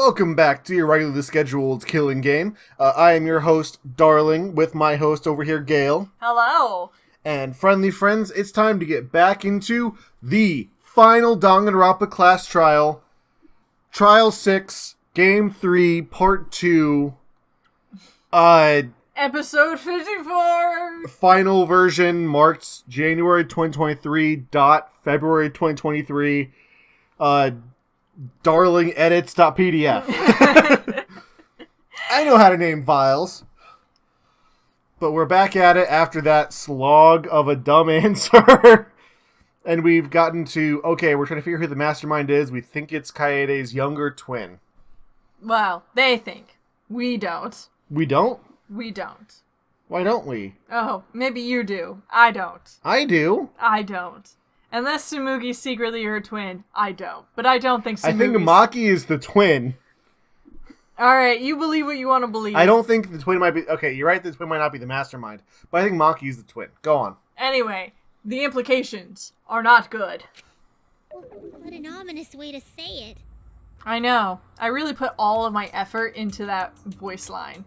Welcome back to your regularly scheduled killing game. I am your host, Darling, with my host over here, Gale. Hello. And friendly friends, it's time to get back into the final Danganronpa class trial. Trial 6, Game 3, Part 2. Episode 54. Final version marked January 2023, February 2023. DarlingEdits.pdf. I know how to name files. But we're back at it after that slog of a dumb answer. And we've gotten to, okay, we're trying to figure who the mastermind is. We think it's Kaede's younger twin. Well, they think. We don't. We don't? We don't. Why don't we? Oh, maybe you do. I don't. I do. I don't. Unless Tsumugi's secretly her twin, I don't. But I don't think Tsumugi's... I think Maki is the twin. Alright, you believe what you want to believe. I don't think the twin might be... Okay, you're right, the twin might not be the mastermind. But I think Maki is the twin. Go on. Anyway, the implications are not good. What an ominous way to say it. I know. I really put all of my effort into that voice line.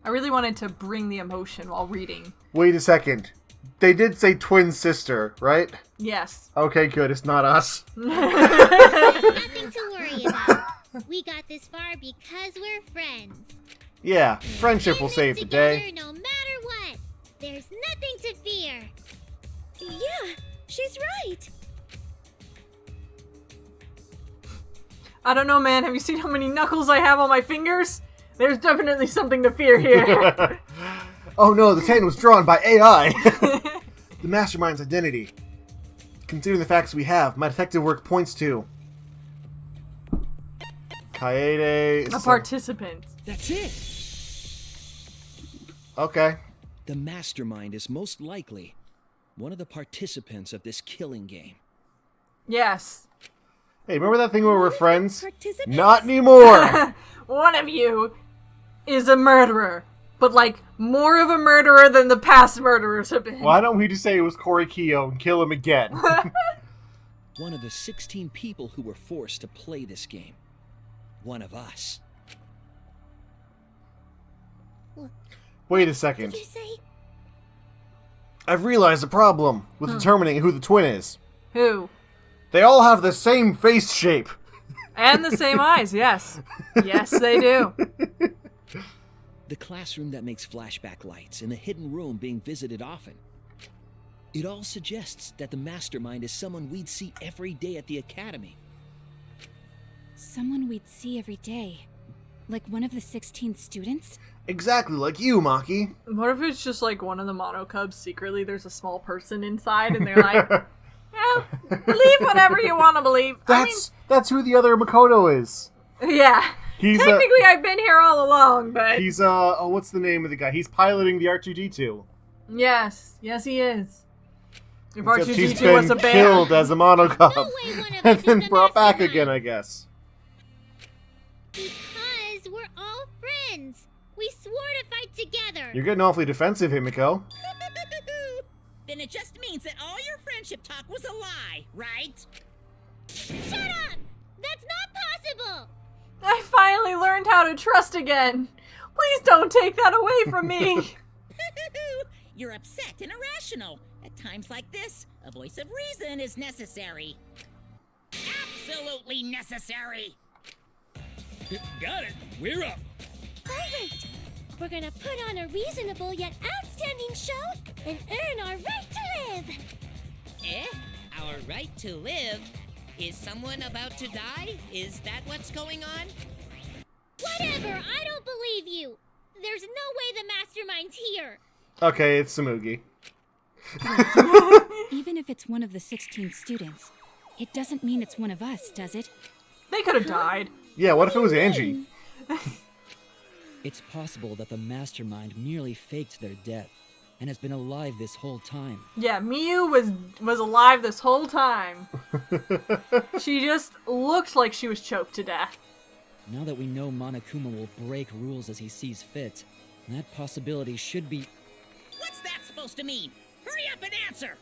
I really wanted to bring the emotion while reading. Wait a second. They did say twin sister, right? Yes. Okay, good. It's not us. There's nothing to worry about. We got this far because we're friends. Yeah, friendship will save the day. No matter what. There's nothing to fear. Yeah, she's right. I don't know, man. Have you seen how many knuckles I have on my fingers? There's definitely something to fear here. Oh no, the Titan was drawn by AI. The mastermind's identity. Considering the facts we have, my detective work points to Kaede. A participant. That's it. Okay. The mastermind is most likely one of the participants of this killing game. Yes. Hey, remember that thing where we're friends? Participants? Not anymore. One of you is a murderer. But, like, more of a murderer than the past murderers have been. Why don't we just say it was Corey Keough and kill him again? One of the 16 people who were forced to play this game. One of us. Wait a second. Did you say? I've realized a problem with determining who the twin is. Who? They all have the same face shape. And the same eyes, yes. Yes, they do. The classroom that makes flashback lights and the hidden room being visited often. It all suggests that the mastermind is someone we'd see every day at the academy. Someone we'd see every day. Like one of the 16 students? Exactly like you, Maki. What if it's just like one of the Mono Cubs secretly there's a small person inside and they're like, well, believe whatever you want to believe. That's who the other Makoto is. Yeah. Technically, I've been here all along, but... He's, what's the name of the guy? He's piloting the R2-D2. Yes. Yes, he is. If Except he's R2-D2 was a been bear. killed as a monocop. No way one of And us then is the brought back mastermind. again, I guess. Because we're all friends. We swore to fight together. You're getting awfully defensive, Himiko. Then it just means that all your friendship talk was a lie, right? Shut up! That's not possible! I finally learned how to trust again. Please don't take that away from me. You're upset and irrational. At times like this, a voice of reason is necessary. Absolutely necessary. Got it. We're up. Alright! We're gonna put on a reasonable yet outstanding show and earn our right to live! Our right to live? Is someone about to die? Is that what's going on? Whatever! I don't believe you! There's no way the mastermind's here! Okay, it's Tsumugi. Even if it's one of the 16 students, it doesn't mean it's one of us, does it? They could have died. Yeah, what if it was Angie? It's possible that the mastermind merely faked their death and has been alive this whole time. Yeah, Miyu was alive this whole time. She just looked like she was choked to death. Now that we know Monokuma will break rules as he sees fit, that possibility should be... What's that supposed to mean? Hurry up and answer!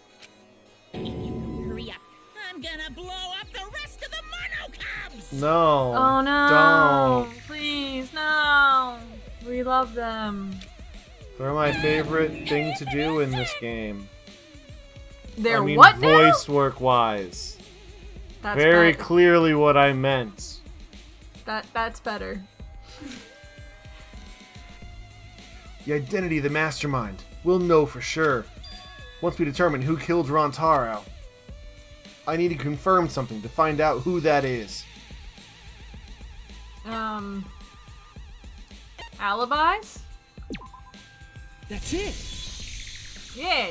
If you don't hurry up, I'm gonna blow up the rest of the Mono Cubs! No. Oh no. love them. They're my favorite thing to do in this game. They're I mean, what now? voice work wise. That's Very better. clearly what I meant. That's better. The identity of the mastermind. We'll know for sure. Once we determine who killed Rantaro. I need to confirm something to find out who that is. Alibis? That's it! Yeah.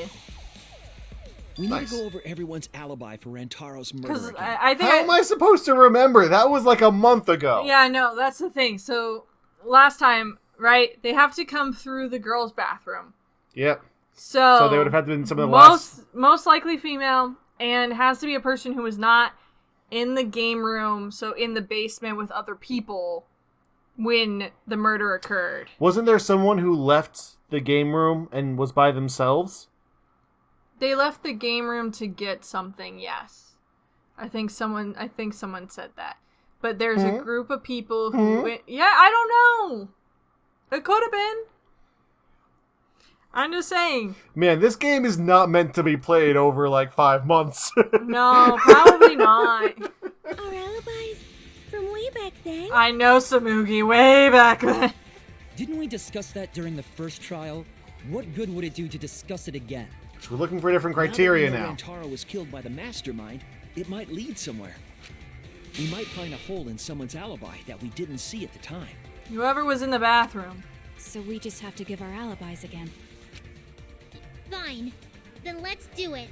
We need Nice. to go over everyone's alibi for Rantaro's Because murder again. I think How am I supposed to remember? That was like a month ago. Yeah, I know. That's the thing. So last time, right? They have to come through the girls' bathroom. Yep. So So they would have had to been some of the last... most likely female, and has to be a person who was not in the game room, so in the basement with other people when the murder occurred. Wasn't there someone who left the game room and was by themselves? They left the game room to get something. Yes, I think someone said that. But there's a group of people who went, yeah, I don't know. It could have been. I'm just saying. Man, this game is not meant to be played over like 5 months. No, probably not. Our alibis from way back then. I know Tsumugi way back then. Didn't we discuss that during the first trial? What good would it do to discuss it again? So we're looking for different criteria now. now. That we know Rantaro was killed by the mastermind, it might lead somewhere. We might find a hole in someone's alibi that we didn't see at the time. Whoever was in the bathroom. So we just have to give our alibis again. Fine. Then let's do it.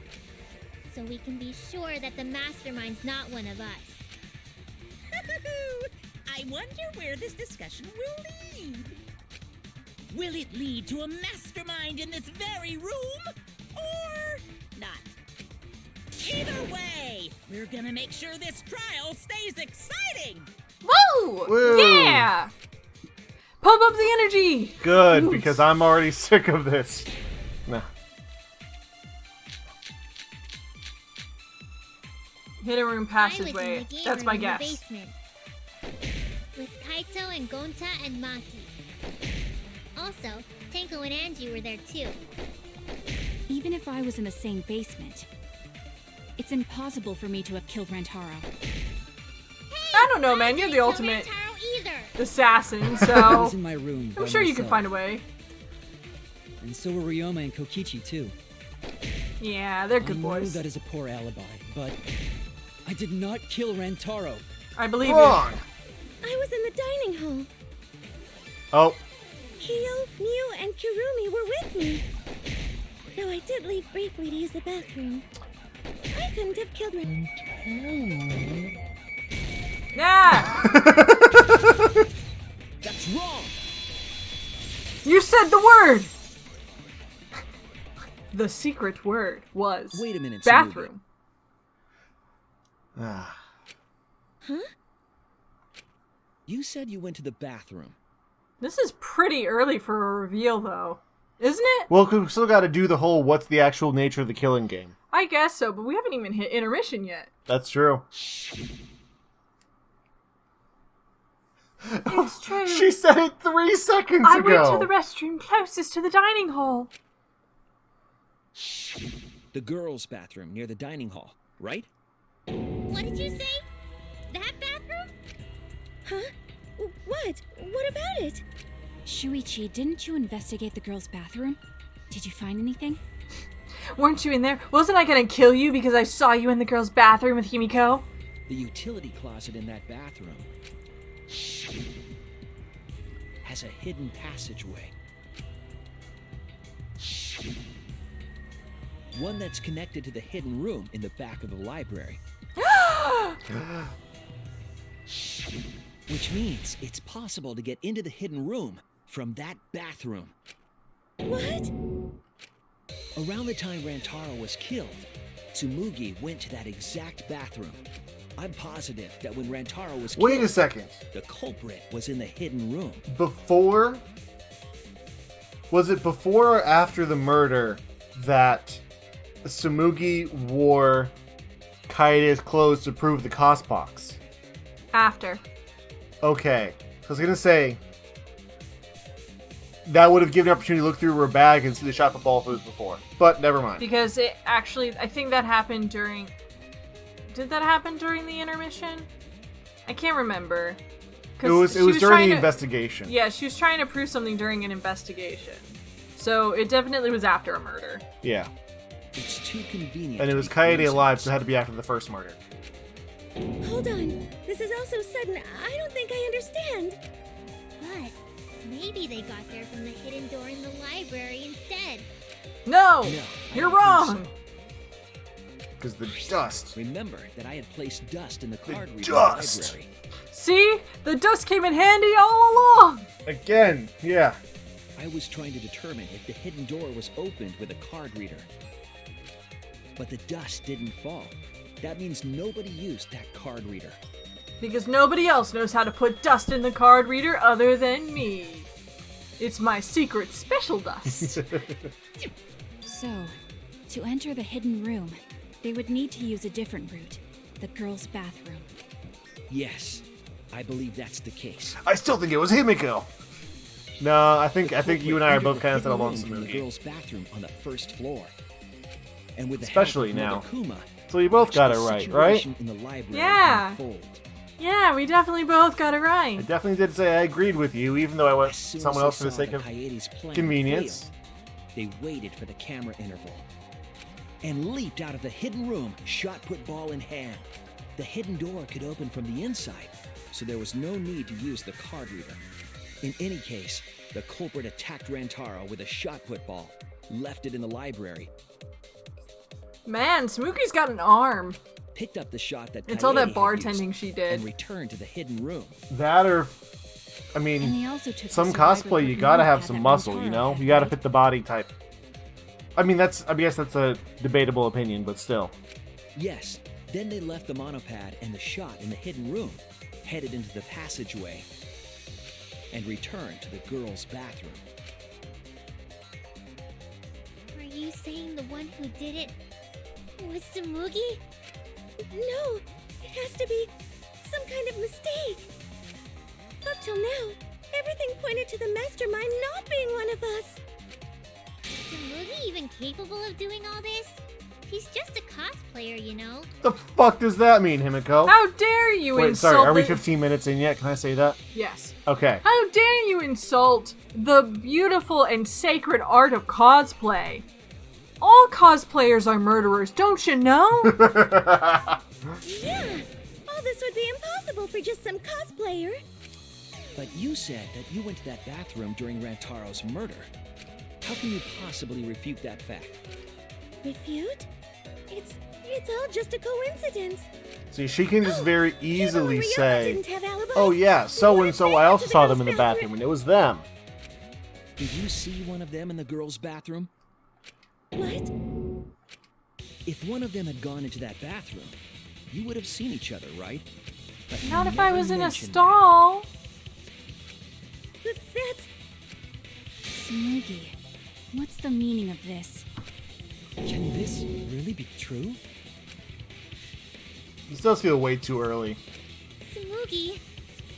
So we can be sure that the mastermind's not one of us. I wonder where this discussion will lead. Will it lead to a mastermind in this very room? Or not? Either way, we're gonna make sure this trial stays exciting! Woo! Woo! Yeah! Pump up the energy! Good, because I'm already sick of this. Nah. Hidden room I was in passageway. the game That's room my in the guess. basement. With Kaito and Gonta and Maki. Also, Tenko and Angie were there too. Even if I was in the same basement, it's impossible for me to have killed Rantaro. I don't know, man. You're the Kill ultimate Rantaro either. assassin, I so was in my room. I'm sure you can find a way. And so were Ryoma and Kokichi too. Yeah, they're I good know boys. that is a poor alibi, but I did not kill Rantaro. I believe you. Wrong! I was in the dining hall. Oh, Kyo, Mew, and Kirumi were with me. Though I did leave briefly to use the bathroom. I couldn't have killed Rantaro. Nah! That's wrong! You said the word! The secret word was Wait a minute, Tsumugi. bathroom. ah. You said you went to the bathroom. This is pretty early for a reveal, though. Isn't it? Well, we still got to do the whole what's the actual nature of the killing game. I guess so, but we haven't even hit intermission yet. That's true. It's true. She said it 3 seconds I ago. went to the restroom closest to the dining hall. The girls' bathroom near the dining hall, right? What did you say? That bathroom? Huh? What? What about it? Shuichi, didn't you investigate the girls' bathroom? Did you find anything? Weren't you in there? Wasn't I gonna kill you because I saw you in the girls' bathroom with Himiko? The utility closet in that bathroom has a hidden passageway. One that's connected to the hidden room in the back of the library. Which means it's possible to get into the hidden room from that bathroom. What? Around the time Rantaro was killed, Tsumugi went to that exact bathroom. I'm positive that when Rantaro was killed, Wait a second. the culprit was in the hidden room. Before... Was it before or after the murder that Tsumugi wore Kaede's clothes to prove the cost box? After. Okay. I was gonna say... that would have given an opportunity to look through her bag and see the shot put ball if it was before. But never mind. Because it actually, I think that happened during... Did that happen during the intermission? I can't remember. It was during the investigation. Yeah, she was trying to prove something during an investigation. So it definitely was after a murder. Yeah. It's too convenient. And it was Kaede alive, so it had to be after the first murder. Hold on. This is all so sudden. I don't think I understand. But maybe they got there from the hidden door in the library instead. No! No, You're I don't think wrong! Because the dust. Remember that I had placed dust in the card reader dust! library. See? The dust came in handy all along! Again, yeah. I was trying to determine if the hidden door was opened with a card reader. But the dust didn't fall. That means nobody used that card reader. Because nobody else knows how to put dust in the card reader other than me. It's my secret special dust. So, to enter the hidden room, they would need to use a different route, the girls' bathroom. Yes, I believe that's the case. I still think it was Himiko. No, I think you and I are both kind of set along in the Tsumugi. girls' bathroom on the first floor. And with the Especially help now. of Kuma, So we both got it watch the right, right? situation in the library Yeah. unfold. Yeah, we definitely both got it I right. definitely did say I agreed with you, even though I went As soon as someone they else for the saw sake that of Kaede's plan convenience. failed, they waited for the camera interval and leaped out of the hidden room, shot put ball in hand. The hidden door could open from the inside, so there was no need to use the card reader. In any case, the culprit attacked Rantaro with a shot put ball, left it in the library, Man, Tsumugi's got an arm. picked up the shot that It's all that Kaede had bartending used, she did. and returned to the hidden room. That or, I And mean, they also took some the survivor cosplay, you put gotta have notepad some that muscle, Rantaro you know? had, You gotta right? fit the body type. I mean, I guess that's a debatable opinion, but still. Yes, then they left the monopad and the shot in the hidden room, headed into the passageway, and returned to the girls' bathroom. Are you saying the one who did it was Tsumugi? No, it has to be some kind of mistake. Up till now, everything pointed to the mastermind not being one of us. Is Tsumugi even capable of doing all this? He's just a cosplayer, you know. The fuck does that mean, Himiko? How dare you Wait, insult sorry, are we the- 15 minutes in yet? Can I say that? Yes. Okay. How dare you insult the beautiful and sacred art of cosplay? All cosplayers are murderers, don't you know? Yeah, all this would be impossible for just some cosplayer. But you said that you went to that bathroom during Rantaro's murder. How can you possibly refute that fact? Refute? It's all just a coincidence. See, she can just very easily Even Rihanna say, didn't have alibis. oh yeah, so-and-so, I also saw them in the girls' bathroom, and it was them. Did you see one of them in the girls' bathroom? What? If one of them had gone into that bathroom, you would have seen each other, right? But you Not if I never was in a mentioned stall. That's... Tsumugi, what's the meaning of this? that. Can this really be true? This does feel way too early. Tsumugi,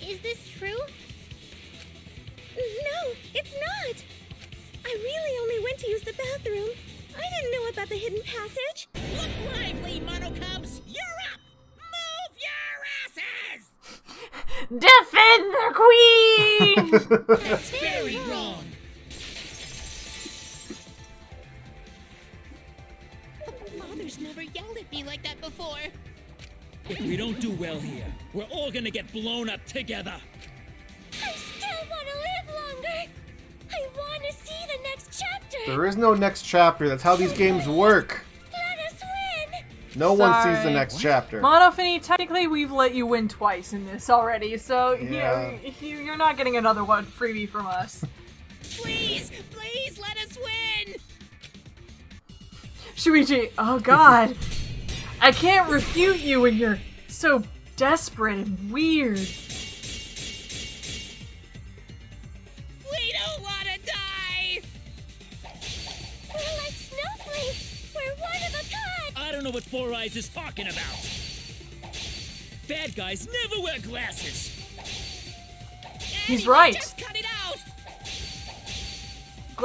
is this true? No, it's not. I really only went to use the bathroom. I didn't know about the hidden passage. Look lively, Monocubs! You're up! Move your asses! Defend the queen! That's very wrong! Father's never yelled at me like that before. If we don't do well here, we're all gonna get blown up together. I still want to live longer. I want to see the next chapter. There is no next chapter. That's how these games work. Let us win. No one sees the Sorry. next chapter. Monofini, technically we've let you win twice in this already, so Yeah. you're not getting another one freebie from us. Please, please let us win! Shuichi, oh god. I can't refute you when you're so desperate and weird. We don't want to die! We're like snowflakes. We're one of a kind. I don't know what Four Eyes is talking about. Bad guys never wear glasses. He's Anyway, right. Just cut it out!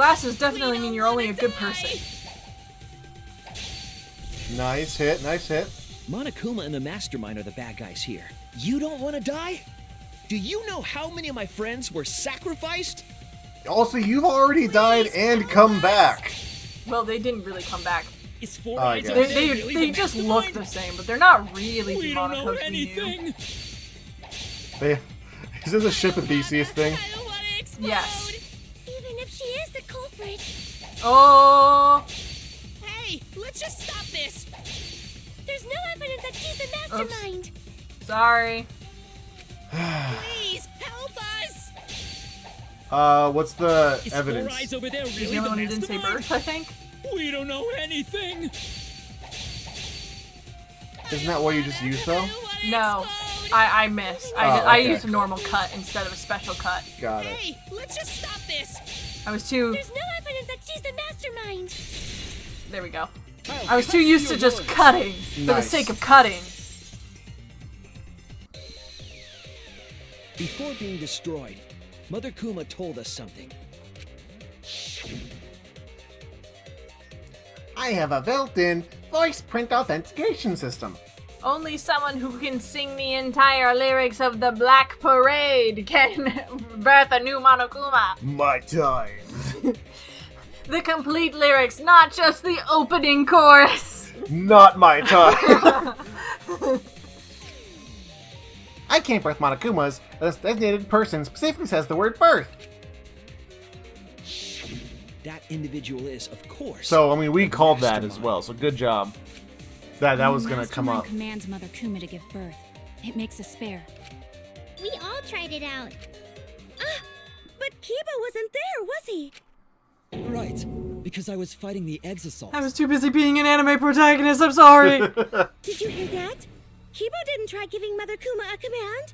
Glasses definitely mean you're only a good person. Nice hit, nice hit. Monokuma and the mastermind are the bad guys here. You don't want to die? Do you know how many of my friends were sacrificed? Also, you've already died and come back. Well, they didn't really come back. Is Four I Eyes guess. They just look the same, but they're not really We don't know Monaco anything. Is this a ship of Theseus thing? I don't want to explode. Yes. Even if she is the culprit. Oh, Hey, let's just stop this. There's no evidence that she's the mastermind. sorry. Please help us. What's the Is evidence? Four Eyes over there She's really the only the one who didn't say mastermind? birth, I think. We don't know anything. Isn't that what you just used, though? No, I missed. I used a normal cut instead of a special cut. Got it. Hey, let's just stop this. I was too. There's no evidence that she's the mastermind. There we go. I was too used to just cutting for the Nice. sake of cutting. Before being destroyed, Mother Kuma told us something. I have a built-in voice print authentication system. Only someone who can sing the entire lyrics of the Black Parade can birth a new Monokuma. My time. The complete lyrics, not just the opening chorus. Not my time. I can't birth Monokumas. A designated person specifically says the word birth. That individual is, of course. So, I mean, we the called that as mastermind. well, so good job. That was gonna come Mastermind up. commands Mother Kuma to give birth. It makes a spare. We all tried it out. But Kiba wasn't there, was he? Right, because I was fighting the eggs assault. I was too busy being an anime protagonist, I'm sorry. Did you hear that? Kiba didn't try giving Mother Kuma a command.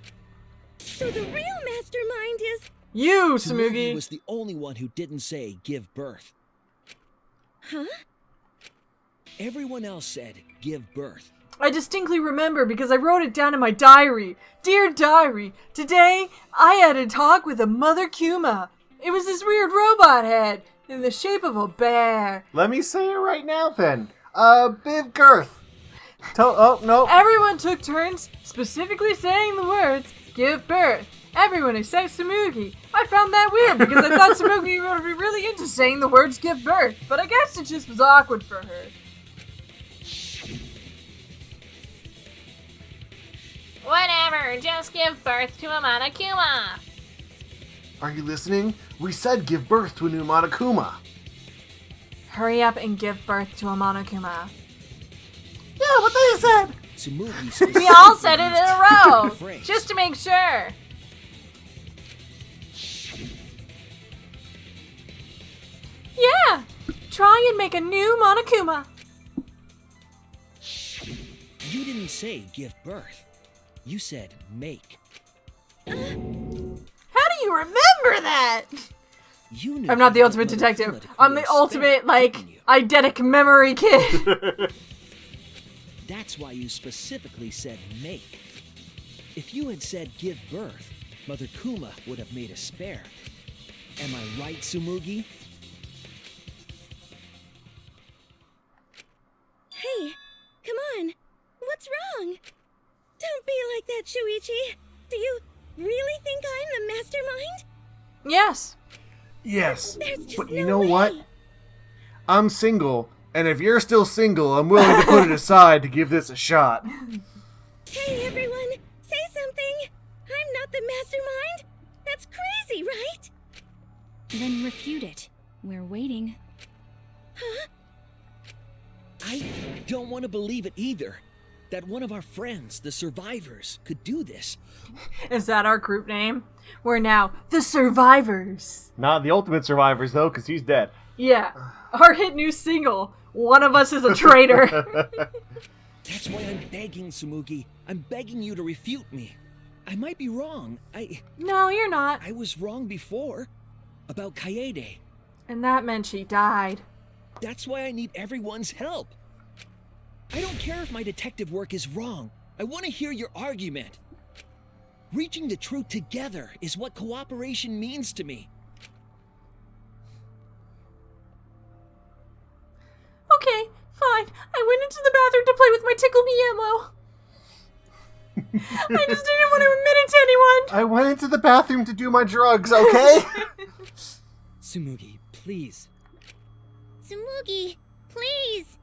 So the real mastermind is... You, Tsumugi Tsumugi. was the only one who didn't say give birth. Huh? Everyone else said give birth. I distinctly remember because I wrote it down in my diary. Dear diary, today I had a talk with a Mother Kuma. It was this weird robot head in the shape of a bear. Let me say it right now, then. Biv Girth. Oh, no. Everyone took turns specifically saying the words, give birth. Everyone except Tsumugi. I found that weird because I thought Tsumugi would be really into saying the words give birth, but I guess it just was awkward for her. Whatever, just give birth to a Monokuma. Are you listening? We said give birth to a new Monokuma. Hurry up and give birth to a Monokuma. Yeah, what they said. Tsumugi We all said it in a row, Phrase. just to make sure. Yeah, try and make a new Monokuma. You didn't say give birth. You said make. How do you remember that? You knew I'm not the what ultimate Mother detective. Kuma to I'm the create a ultimate, spare, like, didn't you? eidetic memory kid. That's why you specifically said make. If you had said give birth, Mother Kuma would have made a spare. Am I right, Tsumugi? Hey, come on. What's wrong? Don't be like that, Shuichi. Do you really think I'm the mastermind? Yes. Yes, There's just but no you know way. what? I'm single, and if you're still single, I'm willing to put it aside to give this a shot. Hey, everyone. Say something. I'm not the mastermind. That's crazy, right? Then refute it. We're waiting. Huh? I don't want to believe it either. That one of our friends, the survivors, could do this. Is that our group name? We're now the Survivors. Not the ultimate survivors, though, because he's dead. Yeah. Our hit new single. One of us is a traitor. That's why I'm begging, Tsumugi. I'm begging you to refute me. I might be wrong. No, you're not. I was wrong before. About Kaede. And that meant she died. That's why I need everyone's help. I don't care if my detective work is wrong. I want to hear your argument. Reaching the truth together is what cooperation means to me. went into the bathroom to play with my Tickle Me ammo. I just didn't want to admit it to anyone. I went into the bathroom to do my drugs, okay? Tsumugi, please. Tsumugi, please.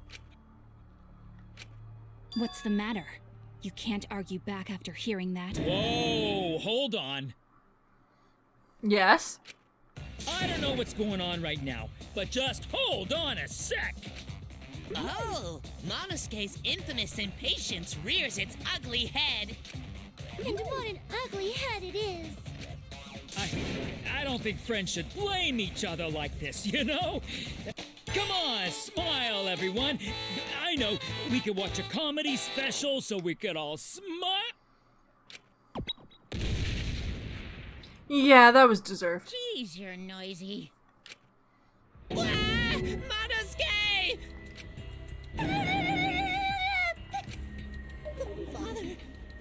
What's the matter? You can't argue back after hearing that. Whoa, hold on. Yes. I don't know what's going on right now, but just hold on a sec. Oh, Monosuke's infamous impatience rears its ugly head. And what an ugly head it is. I don't think friends should blame each other like this, you know? Come on, smile, everyone. I know, we could watch a comedy special so we could all smile. Yeah, that was deserved. Jeez, you're noisy. Wah! Monosuke! Father,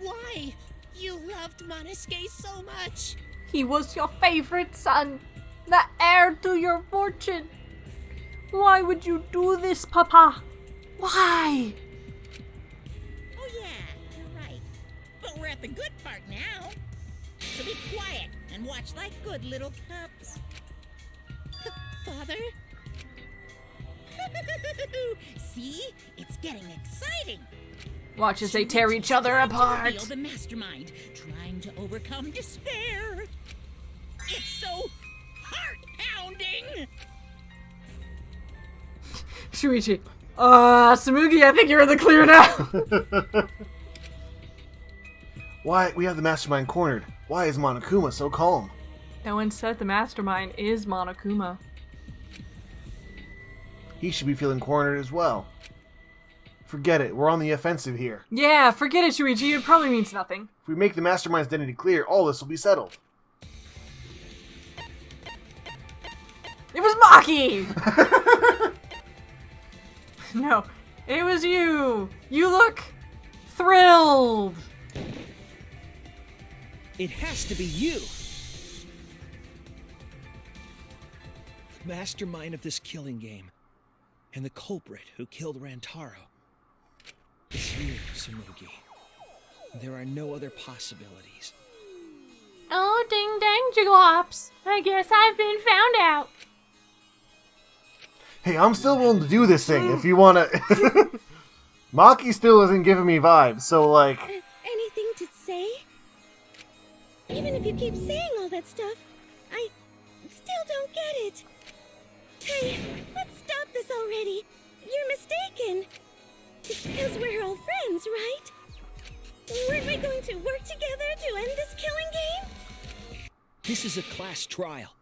why? You loved Monosuke so much. He was your favorite son, the heir to your fortune. Why would you do this, Papa? Why? Oh yeah, you're right. But we're at the good part now. So be quiet and watch like good little cubs. Father? See? It's getting exciting. Watch as they tear each other apart. Reveal the mastermind, trying to overcome despair. It's so heart-pounding. Shuichi. Tsumugi, I think you're in the clear now. Why? We have the mastermind cornered. Why is Monokuma so calm? No one said the mastermind is Monokuma. He should be feeling cornered as well. Forget it. We're on the offensive here. Yeah, forget it, Shuichi. It probably means nothing. If we make the mastermind's identity clear, all this will be settled. It was Maki! No, it was you. You look thrilled. It has to be you! The mastermind of this killing game, and the culprit who killed Rantaro, is here, Tsumugi. There are no other possibilities. Oh, ding dang jigalops. I guess I've been found out. Hey, I'm still willing to do this thing if you want to... Maki still isn't giving me vibes, so like... Anything to say? Even if you keep saying all that stuff, I still don't get it. Hey, let's stop this already. You're mistaken. Because we're all friends, right? Weren't we going to work together to end this killing game? This is a class trial.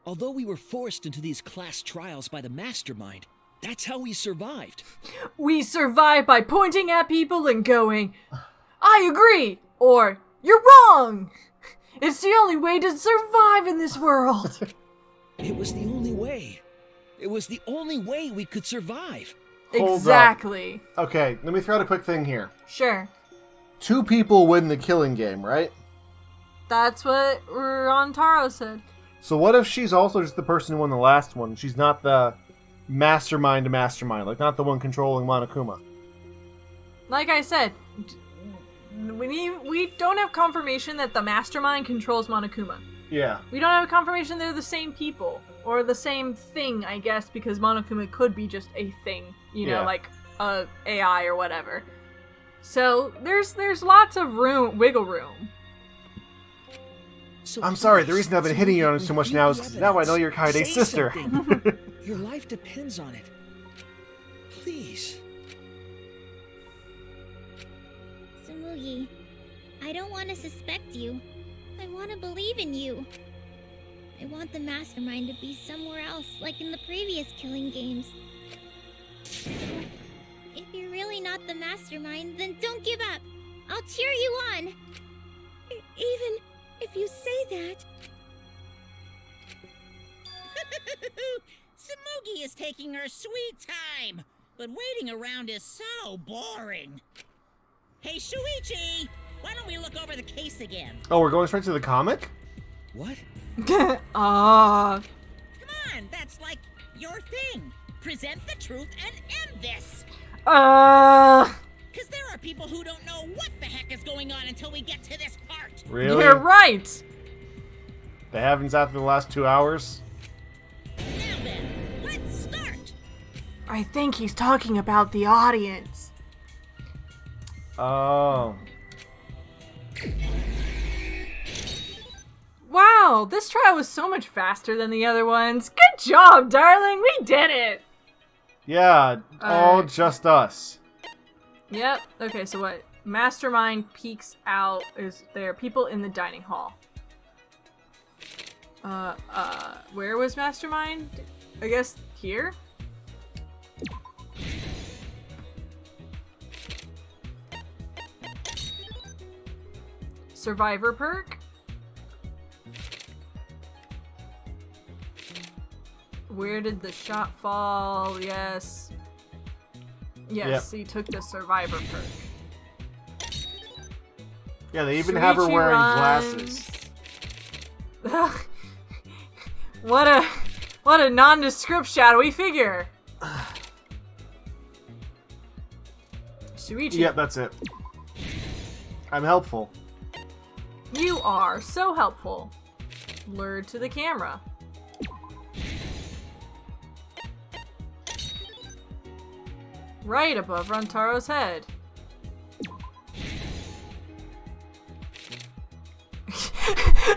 Although we were forced into these class trials by the mastermind, that's how we survived. We survive by pointing at people and going, I agree, or you're wrong. It's the only way to survive in this world. It was the only way. It was the only way we could survive. Hold Exactly. up. Okay, let me throw out a quick thing here. Sure. 2 people win the killing game, right? That's what Rantaro said. So what if she's also just the person who won the last one? She's not the mastermind, like not the one controlling Monokuma. Like I said, we don't have confirmation that the mastermind controls Monokuma. Yeah. We don't have confirmation they're the same people. Or the same thing, I guess, because Monokuma could be just a thing. You know, Yeah. like a AI or whatever. So there's lots of wiggle room. So I'm sorry, the please, reason I've been hitting you on it so much now is because now I know you're Kaide's Say sister. something. Your life depends on it. Please. Tsumugi, I don't want to suspect you. I want to believe in you. I want the mastermind to be somewhere else, like in the previous killing games. So, if you're really not the mastermind, then don't give up. I'll cheer you on. Even if you say that, Tsumugi is taking her sweet time, but waiting around is so boring. Hey, Shuichi, why don't we look over the case again? Oh, we're going straight to the comic? What? Ah. Come on, that's like your thing. present the truth and end this. Because there are people who don't know what the heck is going on until we get to this part. Really? You're right. They haven't after the last 2 hours? Now then, let's start. I think he's talking about the audience. Oh. Wow, this trial was so much faster than the other ones. Good job, darling. We did it. Yeah, all just us. Yep. Okay, so what? Mastermind peeks out. Is there people in the dining hall? Where was Mastermind? I guess here? Survivor perk? Where did the shot fall? Yes. Yes, he took the survivor perk. Yeah, they even have her wearing glasses. What a nondescript shadowy figure. Shuichi. Yep, that's it. I'm helpful. You are so helpful. Lured to the camera. Right above Rantaro's head.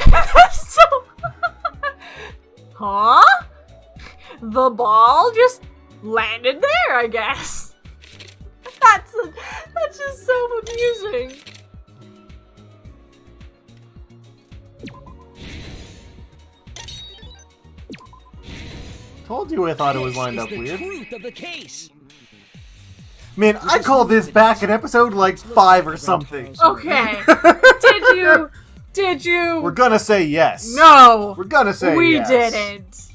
That's so... Huh? The ball just landed there, I guess. That's just so amusing. Told you I thought it was lined up weird. Truth of the case. Man, I called this back in episode like 5 or something. Okay. Did you? We're gonna say yes. No. We're gonna say we yes. didn't.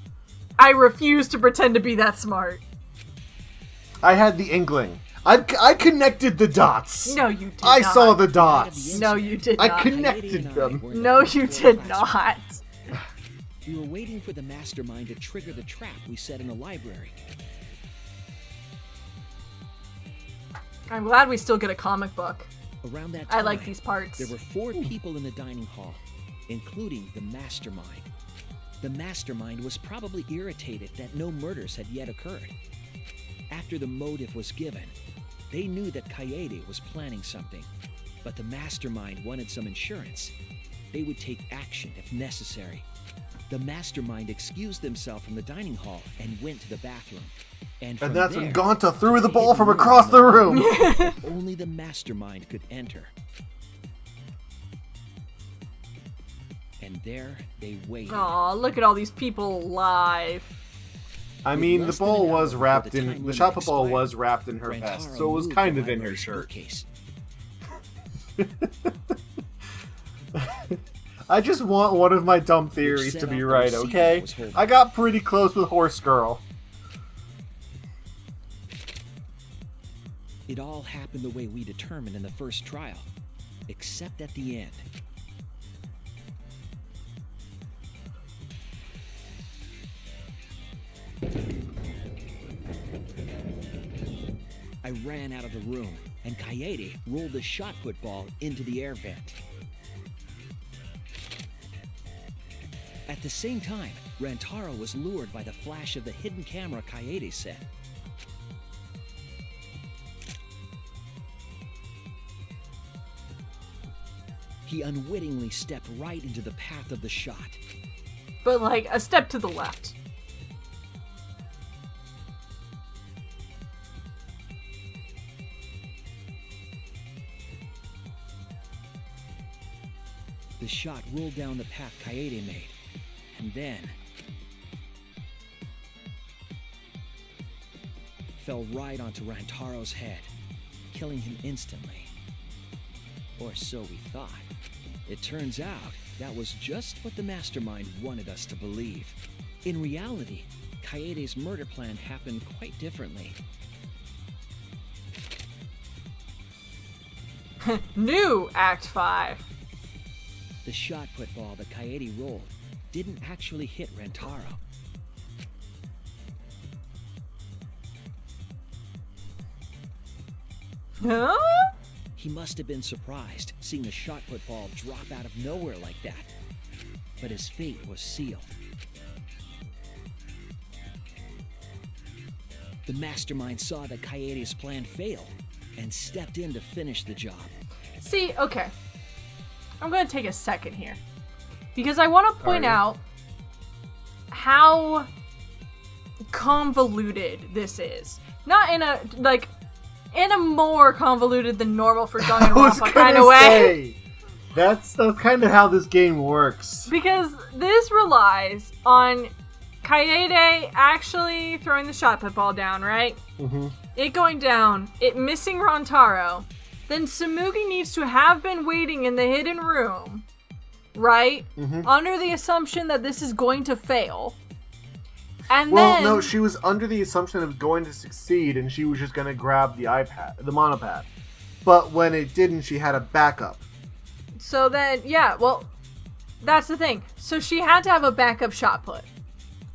I refuse to pretend to be that smart. I had the inkling. I connected the dots. No, you did I not. saw the dots. No, you did I not. connected them. No, you did not. We were waiting for the mastermind to trigger the trap we set in the library. I'm glad we still get a comic book. Around that I time, like these parts. there were 4 people in the dining hall, including the mastermind. The mastermind was probably irritated that no murders had yet occurred. After the motive was given, they knew that Kaede was planning something, but the mastermind wanted some insurance. They would take action if necessary. The mastermind excused themselves from the dining hall and went to the bathroom. And that's there, when Gonta threw the ball from across the room. Only the mastermind could enter. And there they waited. Aw, look at all these people alive. I mean, the ball was wrapped in... The shot put ball was wrapped in her vest, so it was kind of in her shirt. I just want one of my dumb theories to be right, okay? I got pretty close with Horse Girl. It all happened the way we determined in the first trial, except at the end. I ran out of the room, and Kaede rolled the shot put ball into the air vent. At the same time, Rantaro was lured by the flash of the hidden camera Kaede set. He unwittingly stepped right into the path of the shot. But like a step to the left. The shot rolled down the path Kaede made, and then fell right onto Rantaro's head, killing him instantly. Or so we thought. It turns out that was just what the mastermind wanted us to believe. In reality, Kaede's murder plan happened quite differently. New Act 5. The shot put ball that Kaede rolled didn't actually hit Rantaro. Huh? He must have been surprised seeing the shot put ball drop out of nowhere like that. But his fate was sealed. The mastermind saw that Kaede's plan fail and stepped in to finish the job. See, okay. I'm going to take a second here. Because I want to point out how convoluted this is. Not in a, like, in a more convoluted than normal for Danganronpa kind of way. That's kind of how this game works. Because this relies on Kaede actually throwing the shot put ball down, right? Mm-hmm. It going down, it missing Rantaro. Then Tsumugi needs to have been waiting in the hidden room, right? Mm-hmm. Under the assumption that this is going to fail. And well, no, she was under the assumption it was going to succeed, and she was just going to grab the monopad. But when it didn't, she had a backup. So then, yeah, well, that's the thing. So she had to have a backup shot put.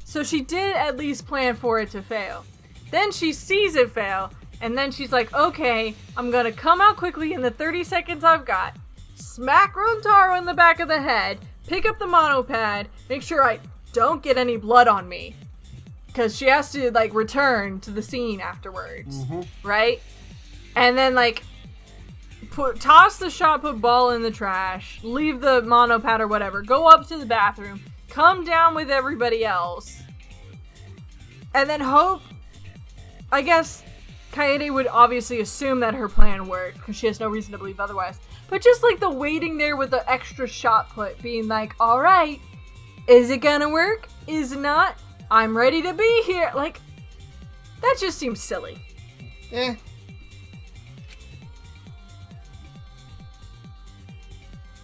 So she did at least plan for it to fail. Then she sees it fail, and then she's like, okay, I'm going to come out quickly in the 30 seconds I've got, smack Rantaro in the back of the head, pick up the monopad, make sure I don't get any blood on me. Because she has to, like, return to the scene afterwards, right? And then, like, toss the shot put ball in the trash, leave the monopad or whatever, go up to the bathroom, come down with everybody else, and then hope, I guess, Kaede would obviously assume that her plan worked, because she has no reason to believe otherwise. But just, like, the waiting there with the extra shot put, being like, alright, is it gonna work? Is it not? I'm ready to be here. Like, that just seems silly.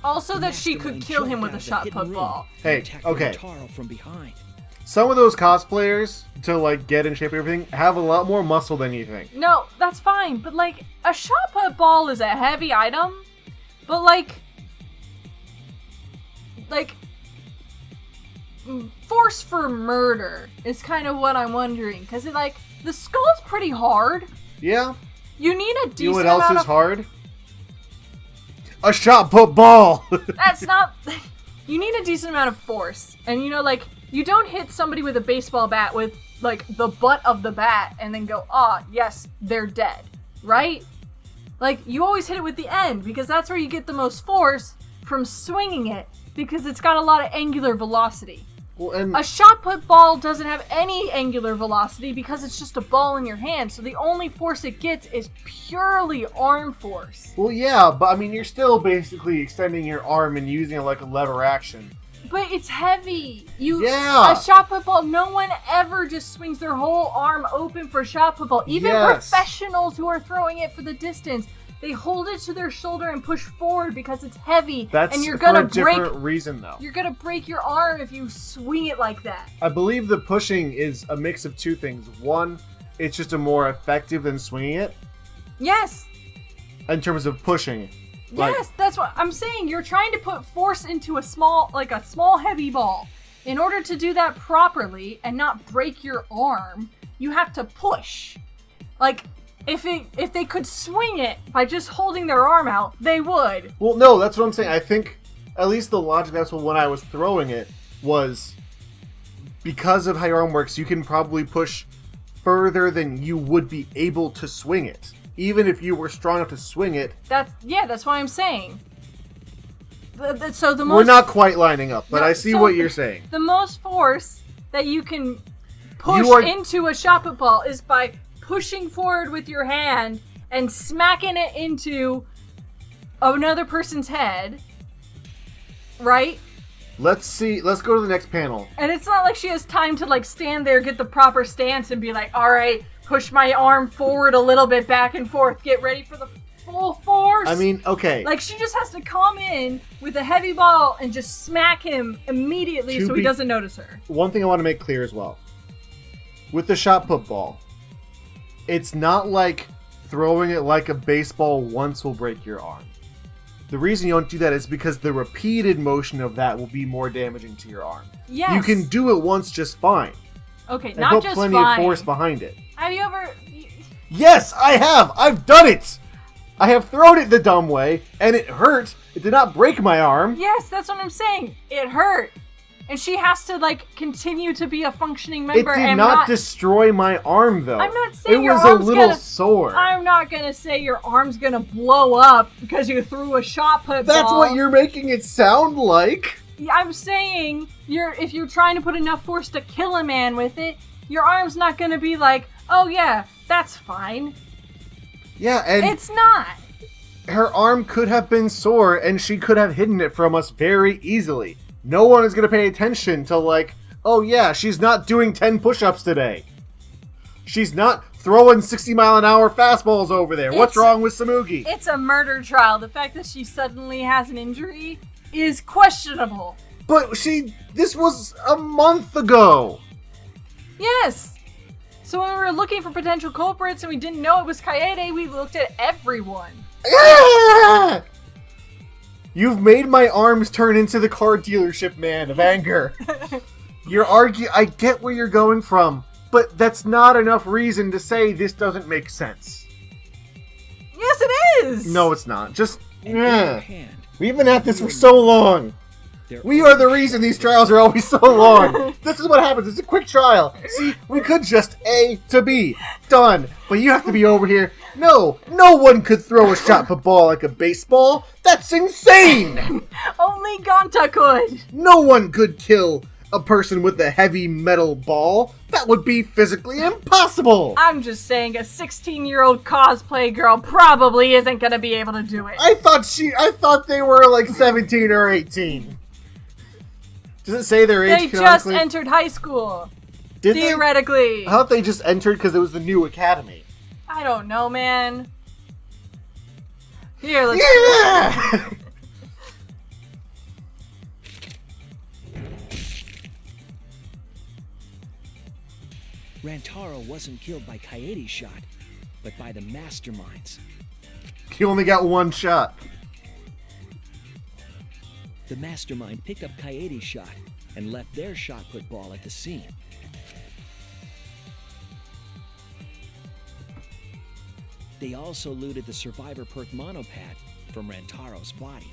Also that she could kill him with a shot put ball. Hey, okay. From behind. Some of those cosplayers, to, like, get in shape and everything, have a lot more muscle than you think. No, that's fine, but, like, a shot put ball is a heavy item, but, like, force for murder is kind of what I'm wondering, because, like, the skull's pretty hard. Yeah. You need a decent You know what else amount is of... hard? A shot put ball! That's not... You need a decent amount of force, and, you know, like, you don't hit somebody with a baseball bat with, like, the butt of the bat and then go, yes, they're dead, right? Like, you always hit it with the end, because that's where you get the most force from swinging it, because it's got a lot of angular velocity. Well, and a shot put ball doesn't have any angular velocity because it's just a ball in your hand, so the only force it gets is purely arm force. Well, yeah, but I mean, you're still basically extending your arm and using it like a lever action. But it's heavy. Yeah. A shot put ball, no one ever just swings their whole arm open for a shot put ball. Even professionals who are throwing it for the distance, they hold it to their shoulder and push forward because it's heavy. That's and you're for gonna a different reason, though. You're gonna break your arm if you swing it like that. I believe the pushing is a mix of two things. One, it's just a more effective than swinging it. Yes. In terms of pushing. Yes, that's what I'm saying. You're trying to put force into a small heavy ball. In order to do that properly and not break your arm, you have to push. Like, if they could swing it by just holding their arm out, they would. Well, no, that's what I'm saying. I think, at least the logic that's when I was throwing it was, because of how your arm works, you can probably push further than you would be able to swing it. Even if you were strong enough to swing it. That's what I'm saying. So the most, we're not quite lining up, but I see what you're saying. The most force that you can push into a shot put ball is by pushing forward with your hand and smacking it into another person's head, right? Let's go to the next panel. And it's not like she has time to, like, stand there, get the proper stance, and be like, alright, push my arm forward a little bit, back and forth, get ready for the full force. I mean, okay. Like, she just has to come in with a heavy ball and just smack him immediately so he doesn't notice her. One thing I want to make clear as well. With the shot put ball, it's not like throwing it like a baseball once will break your arm. The reason you don't do that is because the repeated motion of that will be more damaging to your arm. Yes. You can do it once just fine. Okay, and not put just plenty fine. of force behind it. Have you ever... Yes, I have! I've done it! I have thrown it the dumb way, and it hurt. It did not break my arm. Yes, that's what I'm saying. It hurt. And she has to, like, continue to be a functioning member. It did and not destroy my arm, though. I'm not saying it was a little sore. I'm not gonna say your arm's gonna blow up because you threw a shot put ball. That's what you're making it sound like. I'm saying if you're trying to put enough force to kill a man with it, your arm's not gonna be like, oh yeah, that's fine. Yeah, and it's not. Her arm could have been sore, and she could have hidden it from us very easily. No one is gonna pay attention to like, oh yeah, she's not doing 10 push-ups today. She's not throwing 60-mile-an-hour fastballs over there. What's wrong with Tsumugi? It's a murder trial. The fact that she suddenly has an injury is questionable. But this was a month ago. Yes. So when we were looking for potential culprits and we didn't know it was Kaede, we looked at everyone. Ah! You've made my arms turn into the car dealership man of anger. I get where you're going from, but that's not enough reason to say this doesn't make sense. Yes, it is! No, it's not. Just, hand, we've been at this for so long. We are the reason these trials are always so long. This is what happens. It's a quick trial. See, we could just A to B. Done. But you have to be over here. No one could throw a shot put ball like a baseball. That's insane. Only Gonta could. No one could kill a person with a heavy metal ball. That would be physically impossible. I'm just saying a 16-year-old cosplay girl probably isn't going to be able to do it. I thought they were like 17 or 18. Does it say their age? They just entered high school. Did theoretically. I thought they just entered because it was the new academy. I don't know, man. Here, let's... Yeah! Rantaro wasn't killed by Kaede's shot, but by the masterminds. He only got one shot. The mastermind picked up Kaede's shot and left their shot put ball at the scene. They also looted the survivor perk monopad from Rantaro's body.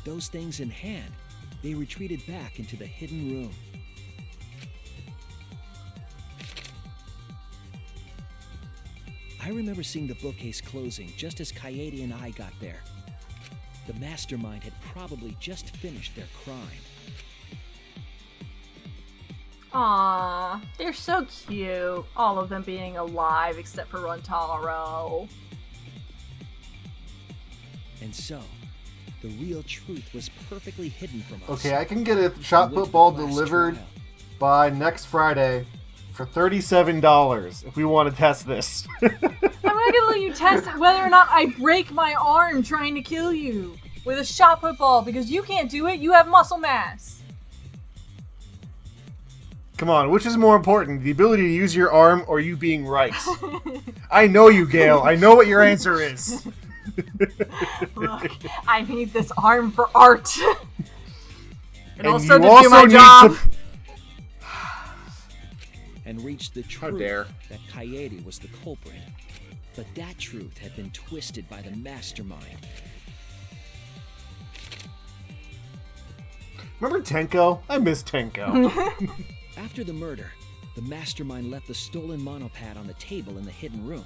Those things in hand, they retreated back into the hidden room. I remember seeing the bookcase closing just as Kaede and I got there. The mastermind had probably just finished their crime. Aww, they're so cute. All of them being alive except for Rantaro. And so, the real truth was perfectly hidden from us. Okay, I can get a shot put ball delivered by next Friday for $37 if we want to test this. I'm not gonna let you test whether or not I break my arm trying to kill you with a shot put ball because you can't do it. You have muscle mass. Come on, which is more important, the ability to use your arm or you being right? I know you, Gale. I know what your answer is. Look, I need this arm for art. and also to also do my job. And reached the truth that Kaede was the culprit. But that truth had been twisted by the mastermind. Remember Tenko? I miss Tenko. After the murder, the mastermind left the stolen monopad on the table in the hidden room.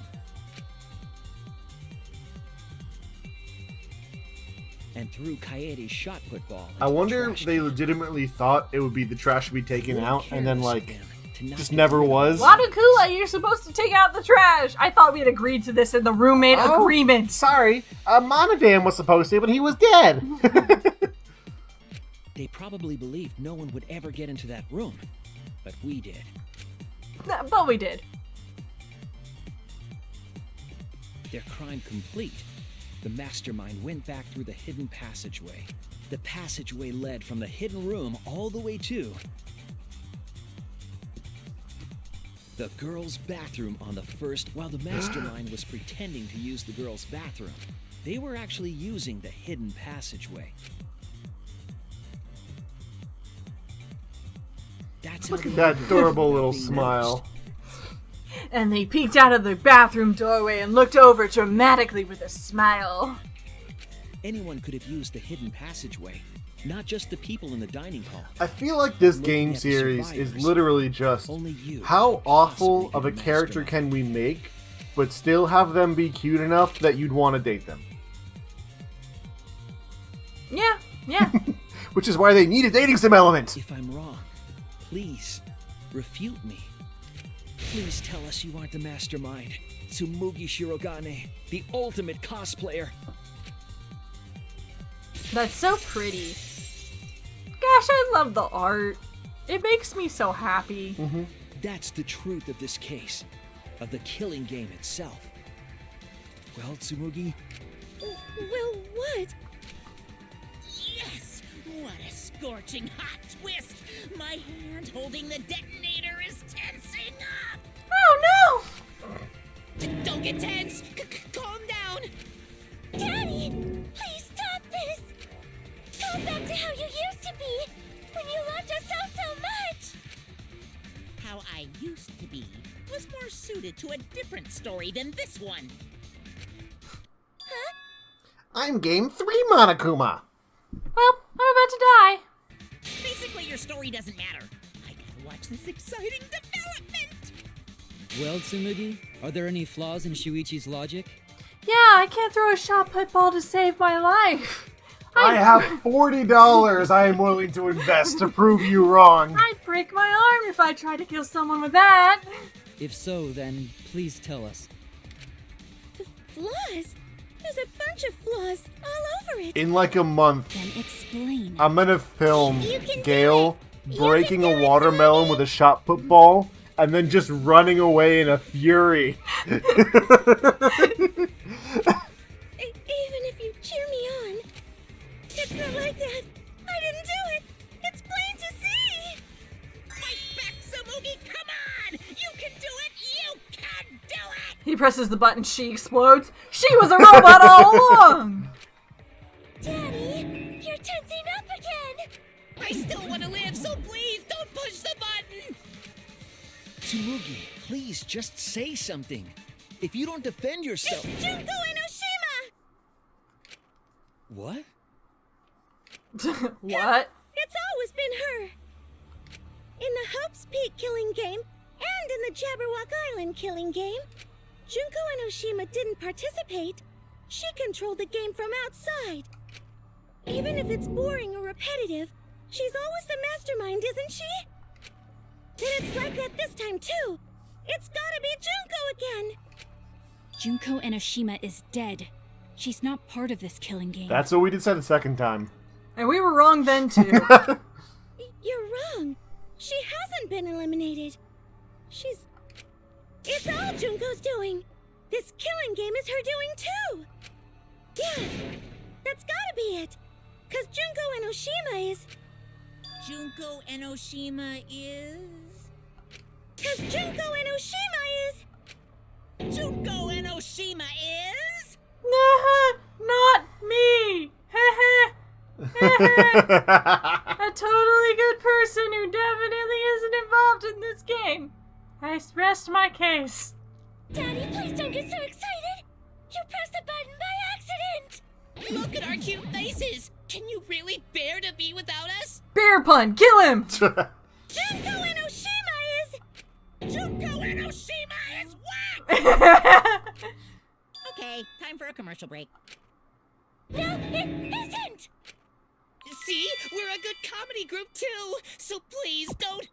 And threw Kaede's shot put ball. I wonder if they legitimately thought it would be the trash to be taken out and then like just never was. Wadakula, you're supposed to take out the trash. I thought we had agreed to this in the roommate agreement. Sorry, Monodam was supposed to, but he was dead. They probably believed no one would ever get into that room, but we did. But we did. Their crime complete, the mastermind went back through the hidden passageway. The passageway led from the hidden room all the way to the girls' bathroom on the first. While the mastermind was pretending to use the girls' bathroom, they were actually using the hidden passageway. That's Look at that adorable little smile. And they peeked out of the bathroom doorway and looked over dramatically with a smile. Anyone could have used the hidden passageway, not just the people in the dining hall. I feel like this Looking game at the series is survivors, literally just only you how could awful possibly of a be the character mastermind. can we make, but still have them be cute enough that you'd want to date them. Yeah. Which is why they need a dating sim element. If I'm wrong, please refute me. Please tell us you aren't the mastermind. Tsumugi Shirogane, the ultimate cosplayer. That's so pretty. Gosh, I love the art. It makes me so happy. That's the truth of this case, of the killing game itself. Well, Tsumugi, Well, what? Yes! What a scorching hot twist! My hand holding the detonator is tensing up! Oh Don't get tense! Calm down! Daddy, please stop this. Go back to how you used to be when you loved yourself so much. How I used to be was more suited to a different story than this one. I'm game 3, Monokuma. no! Well, I'm about to die. Basically, your story doesn't matter. I gotta watch this exciting development! Well, Tsumugi, are there any flaws in Shuichi's logic? Yeah, I can't throw a shot put ball to save my life. I have $40 I am willing to invest to prove you wrong. I'd break my arm if I tried to kill someone with that. If so, then please tell us. Flaws? There's a bunch of flaws all over it. In like a month, Then explain. I'm gonna film You can do Gale it. You breaking can a do it, watermelon Tsumugi. with a shot put ball and then just running away in a fury. Even if you cheer me on, it's not like that. I didn't do it. It's plain to see. Fight back, Tsumugi! Come on! You can do it! You can do it! He presses the button, she explodes. She was a robot all along! Daddy, you're tensing up again. I still want to live, so please don't push the button! Tsumugi, please just say something. If you don't defend yourself... It's Junko Enoshima. What? What? It's always been her. In the Hope's Peak killing game and in the Jabberwock Island killing game, Junko Enoshima didn't participate. She controlled the game from outside. Even if it's boring or repetitive, she's always the mastermind, isn't she? Then it's like that this time too. It's gotta be Junko again. Junko Enoshima is dead. She's not part of this killing game. That's what we did say the second time. And we were wrong then, too. You're wrong. She hasn't been eliminated. It's all Junko's doing. This killing game is her doing too. Yeah, that's gotta be it. 'Cause Junko Enoshima is... Junko Enoshima is... 'Cause Junko Enoshima is... Junko Enoshima is... Not me. A totally good person who definitely isn't involved in this game. I rest my case. Daddy, please don't get so excited. You pressed the button by accident. Look at our cute faces! Can you really bear to be without us? Bear pun, kill him! Junko Enoshima is... Junko Enoshima is whack! Okay, time for a commercial break. No, it isn't. See? We're a good comedy group too, so please don't...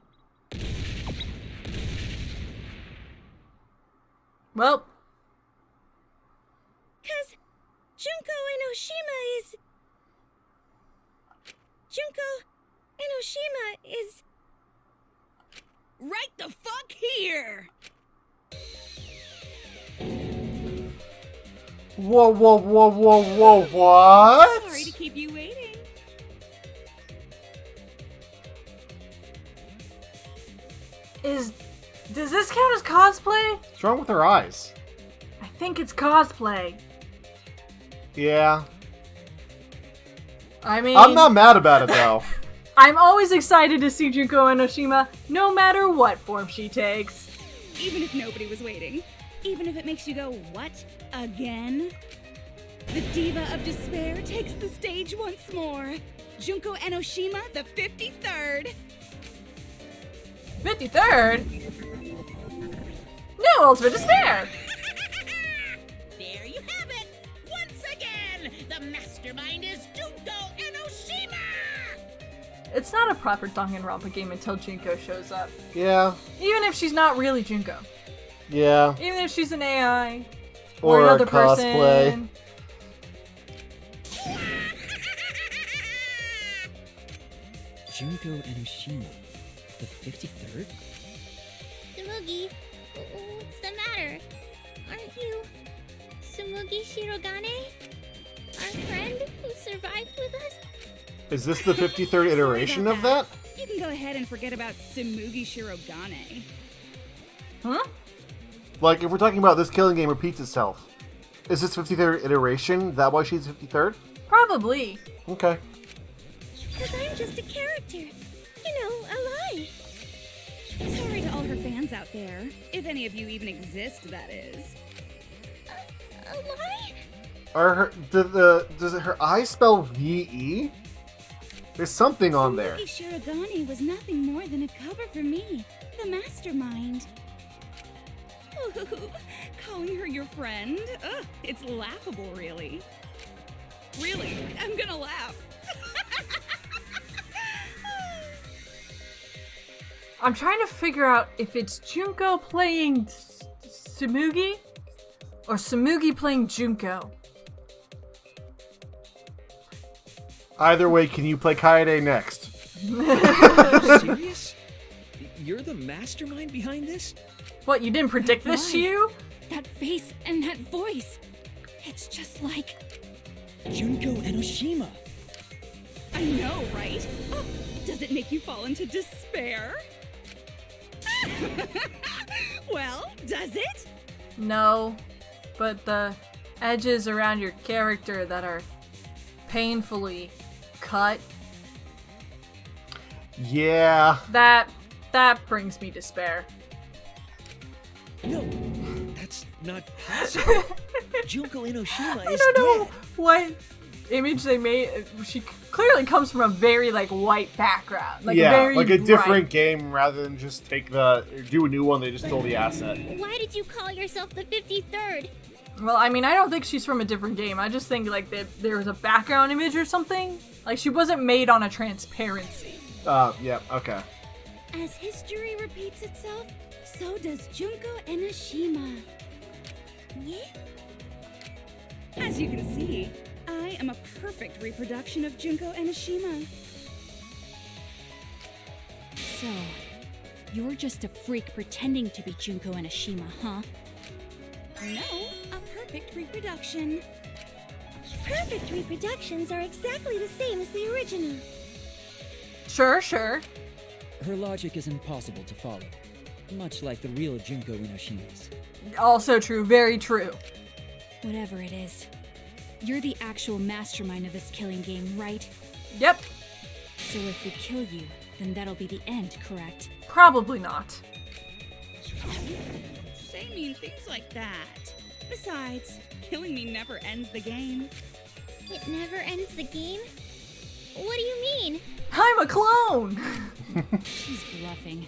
Well, 'Cause Junko Enoshima is... Junko Enoshima is... Right the fuck here! Whoa, what? Sorry to keep you waiting. does this count as cosplay? What's wrong with her eyes? I think it's cosplay. Yeah. I mean, I'm not mad about it, though. I'm always excited to see Junko Enoshima, no matter what form she takes. Even if nobody was waiting. Even if it makes you go, what? Again? The Diva of Despair takes the stage once more. Junko Enoshima, the 53rd. 53rd? New Ultimate Despair! There you have it! Once again, the mastermind is Junko Enoshima! It's not a proper Danganronpa game until Junko shows up. Yeah. Even if she's not really Junko. Yeah. Even if she's an AI. Or another a cosplay. person. Junko Enoshima, the 53rd? Tsumugi, what's the matter? Aren't you Tsumugi Shirogane? Our friend who survived with us? Is this the 53rd iteration of that? You can go ahead and forget about Tsumugi Shirogane. Huh? Like, if we're talking about this killing game repeats itself, is this 53rd iteration? Is that why she's 53rd? Probably. Okay. Because I'm just a character. You know, a lie. Sorry to all her fans out there. If any of you even exist, that is. A lie? Does her I spell V-E? There's something on there. Tsumugi Shirogane was nothing more than a cover for me, the mastermind. Ooh, calling her your friend? Ugh, it's laughable, really. Really, I'm gonna laugh. I'm trying to figure out if it's Junko playing Tsumugi or Tsumugi playing Junko. Either way, can you play Kaede next? Serious? You're the mastermind behind this? What, you didn't predict this, Why? Shiu? That face and that voice. It's just like... Junko Enoshima. I know, right? Oh, does it make you fall into despair? Well, does it? No, but the edges around your character that are painfully cut, Yeah. that brings me despair. No, that's not possible. Junko Enoshima I is don't know dead. what image they made. She clearly comes from a very white background, Yeah, very like a different bright. game rather than just do a new one. They just stole the asset. Why did you call yourself the 53rd? Well, I mean, I don't think she's from a different game. I just think there was a background image or something. Like she wasn't made on a transparency. Yeah, okay. As history repeats itself, so does Junko Enoshima. Yeah? As you can see, I am a perfect reproduction of Junko Enoshima. So, you're just a freak pretending to be Junko Enoshima, huh? No, a perfect reproduction. Perfect reproductions are exactly the same as the original. Sure. Her logic is impossible to follow, much like the real Junko Enoshima's. Also true, very true. Whatever it is, you're the actual mastermind of this killing game, right? Yep, So if we kill you, then that'll be the end, correct? probably not. Say mean things like that. Besides, killing me never ends the game. It never ends the game? What do you mean? I'm a clone! She's bluffing.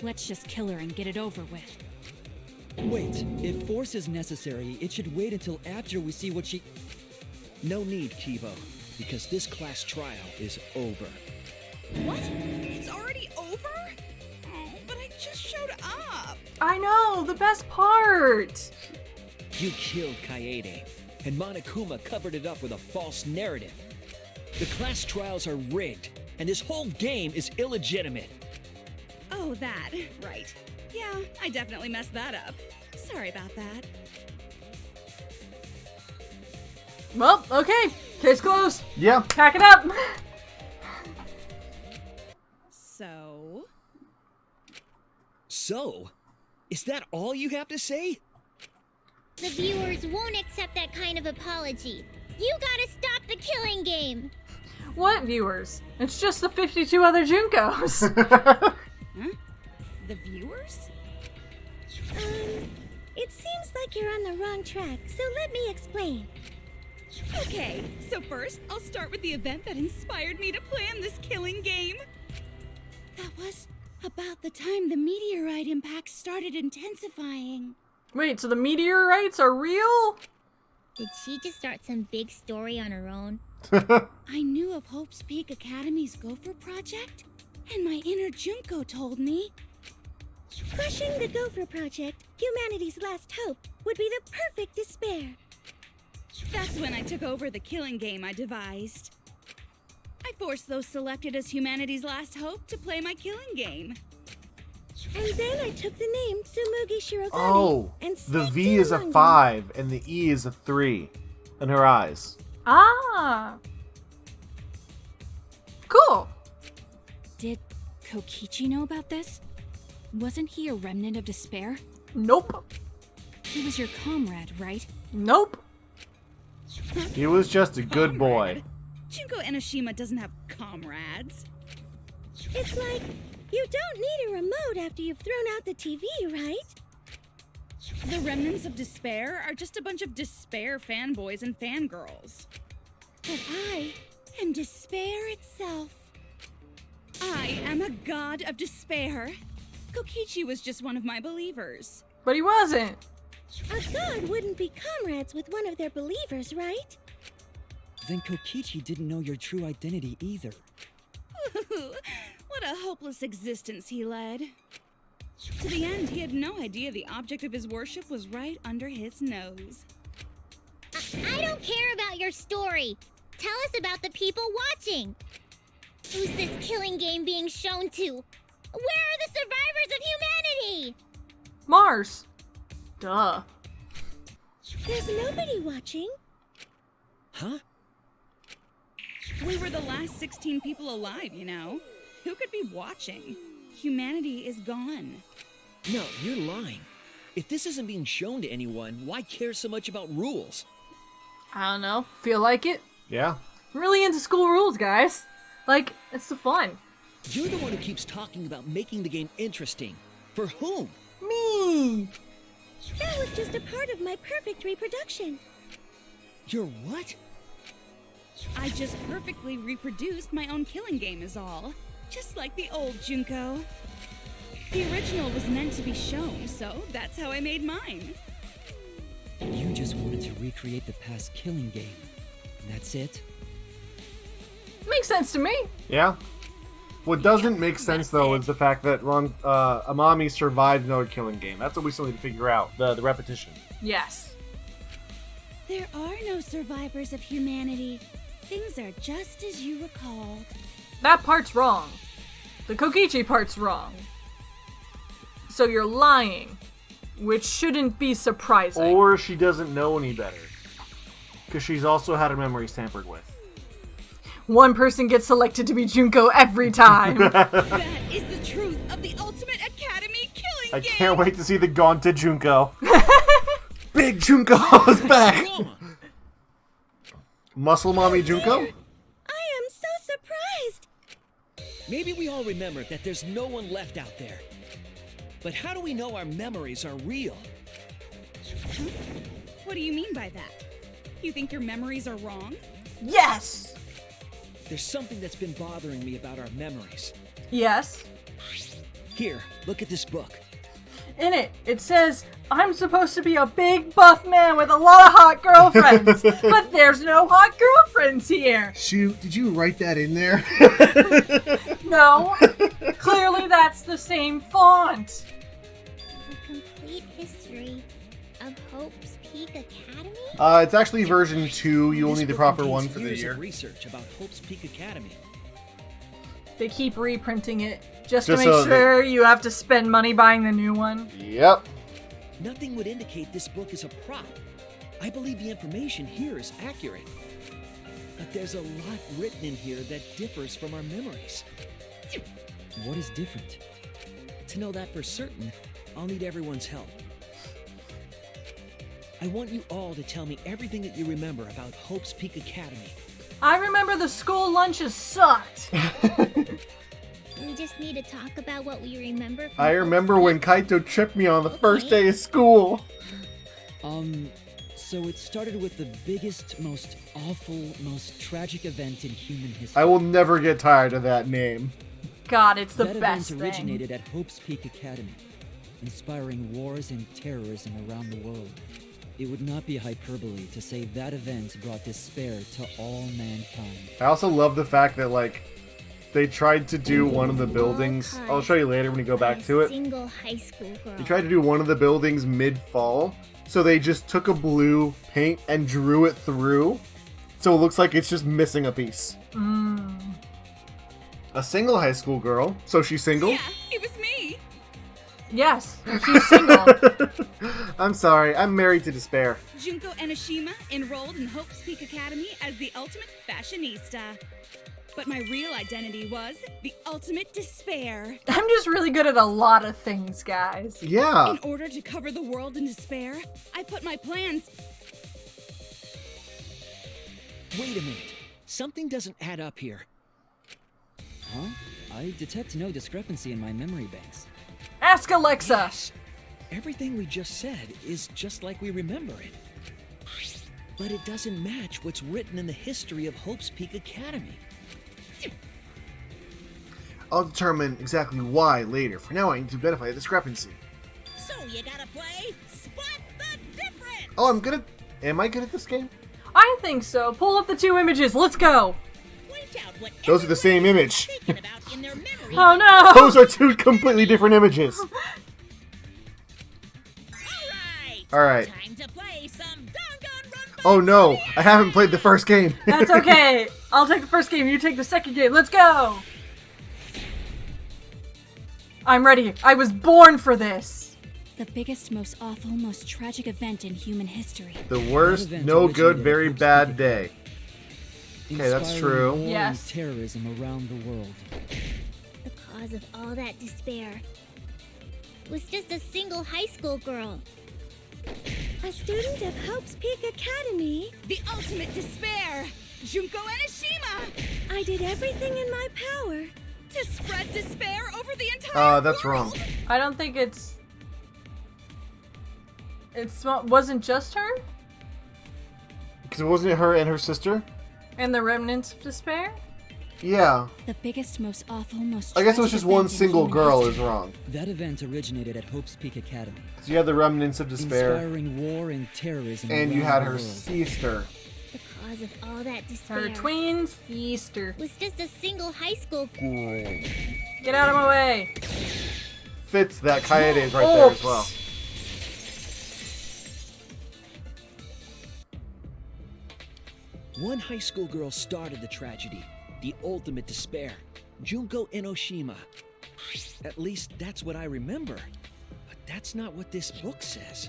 Let's just kill her and get it over with. Wait, if force is necessary, it should wait until after we see what she... No need, Kivo, because this class trial is over. What? It's already over? Oh, but I just showed up. I know, the best part! You killed Kaede, and Monokuma covered it up with a false narrative. The class trials are rigged, and this whole game is illegitimate. Oh, that. Right. Yeah, I definitely messed that up. Sorry about that. Well, okay, case closed. Yeah. Pack it up. So, is that all you have to say? The viewers won't accept that kind of apology. You gotta stop the killing game. What viewers? It's just the 52 other Junkos. Huh? The viewers? It seems like you're on the wrong track, so let me explain. Okay, so first, I'll start with the event that inspired me to plan this killing game. That was about the time the meteorite impact started intensifying. Wait, so the meteorites are real? Did she just start some big story on her own? I knew of Hope's Peak Academy's Gopher Project, and my inner Junko told me. Crushing the Gopher Project, humanity's last hope, would be the perfect despair. That's when I took over the killing game I devised. I forced those selected as humanity's last hope to play my killing game. And then I took the name Tsumugi Shirogane Oh, and the sneaked V in is a among them. 5 and the E is a 3 in her eyes. Ah. Cool. Did Kokichi know about this? Wasn't he a remnant of despair? Nope. He was your comrade, right? Nope. He was just a good boy. Junko Enoshima doesn't have comrades. It's like, you don't need a remote after you've thrown out the TV, right? The remnants of despair are just a bunch of despair fanboys and fangirls. But I am despair itself. I am a god of despair. Kokichi was just one of my believers. But he wasn't. A god wouldn't be comrades with one of their believers, right? Then Kokichi didn't know your true identity either. What a hopeless existence he led. To the end, he had no idea the object of his worship was right under his nose. I don't care about your story. Tell us about the people watching. Who's this killing game being shown to? Where are the survivors of humanity? Mars. Duh. There's nobody watching. Huh? We were the last 16 people alive, you know. Who could be watching? Humanity is gone. No, you're lying. If this isn't being shown to anyone, why care so much about rules? I don't know. Feel like it? Yeah. I'm really into school rules, guys. Like, it's the fun. You're the one who keeps talking about making the game interesting. For whom? Me. That was just a part of my perfect reproduction. Your what? I just perfectly reproduced my own killing game is all. Just like the old Junko. The original was meant to be shown, so that's how I made mine. You just wanted to recreate the past killing game. That's it? Makes sense to me. Yeah. What doesn't make sense, though, is the fact that Amami survived another killing game. That's what we still need to figure out. The repetition. Yes. There are no survivors of humanity. Things are just as you recalled. That part's wrong. The Kokichi part's wrong. So you're lying. Which shouldn't be surprising. Or she doesn't know any better. Because she's also had her memories tampered with. One person gets selected to be Junko every time. That is the truth of the Ultimate Academy killing I game! can't wait to see the Gaunted Junko. Big Junko is back! Muscle Mommy Junko? I am so surprised. Maybe we all remember that there's no one left out there. But how do we know our memories are real? What do you mean by that? You think your memories are wrong? Yes! There's something that's been bothering me about our memories. Yes. Here, look at this book. In it, it says, I'm supposed to be a big buff man with a lot of hot girlfriends. But there's no hot girlfriends here. Shoot, did you write that in there? No. Clearly that's the same font. The complete history of Hope's Peak Academy? It's actually version 2. You will This need the book proper contains one for the years year. of research about Hope's Peak Academy. They keep reprinting it just to Just make so sure you have to spend money buying the new one. Yep. Nothing would indicate this book is a prop. I believe the information here is accurate. But there's a lot written in here that differs from our memories. What is different? To know that for certain, I'll need everyone's help. I want you all to tell me everything that you remember about Hope's Peak Academy. I remember the school lunches sucked. We just need to talk about what we remember from I remember when Kaito tripped me on the first day of school. So it started with the biggest, most awful, most tragic event in human history. I will never get tired of that name. God, it's the that best event thing. originated at Hope's Peak Academy, inspiring wars and terrorism around the world. It would not be hyperbole to say that event brought despair to all mankind. I also love the fact that, like, they tried to do one of the buildings. I'll show you later when we go back to it. Single high school girl. They tried to do one of the buildings mid-fall, so they just took a blue paint and drew it through, so it looks like it's just missing a piece. A single high school girl, so she's single? Yeah, it was me. Yes, she's single. I'm sorry, I'm married to despair. Junko Enoshima enrolled in Hope's Peak Academy as the ultimate fashionista. But my real identity was the ultimate despair. I'm just really good at a lot of things, guys. Yeah. In order to cover the world in despair, I put my plans... Wait a minute. Something doesn't add up here. Huh? I detect no discrepancy in my memory banks. Ask Alexa. Yes. Everything we just said is just like we remember it. But it doesn't match what's written in the history of Hope's Peak Academy. I'll determine exactly why later. For now, I need to identify the discrepancy. So you gotta play Spot the Difference! Oh, I'm good at... Am I good at this game? I think so. Pull up the two images. Let's go. Point out what Those are the same everyone image. is thinking about in their memory. Oh no. Those are two completely different images. Alright. Time to play some Danganronpa. Oh no, I haven't played the first game. That's okay. I'll take the first game. You take the second game. Let's go. I'm ready. I was born for this. The biggest, most awful, most tragic event in human history. The worst, no good, very bad day. Okay, that's Inspiring true. war Yes. and terrorism around the world. The cause of all that despair was just a single high school girl. A student of Hope's Peak Academy. The ultimate despair! Junko Enoshima! I did everything in my power. To spread despair over the entire That's world! wrong. I don't think it's wasn't just her Because wasn't it her and her sister? and the remnants of despair. Yeah. The biggest, most awful, most I guess it was tragic just one event in single human girl history. is wrong. That event originated at Hope's Peak Academy, So you had the remnants of despair, inspiring war and terrorism and you around had the her world. sister. The cause of all that despair Her twins, Easter. was just a single high school girl. Get out of my way. Fits that Kaede is right there as Oops. well. One high school girl started the tragedy, the ultimate despair, Junko Enoshima. At least that's what I remember. But that's not what this book says.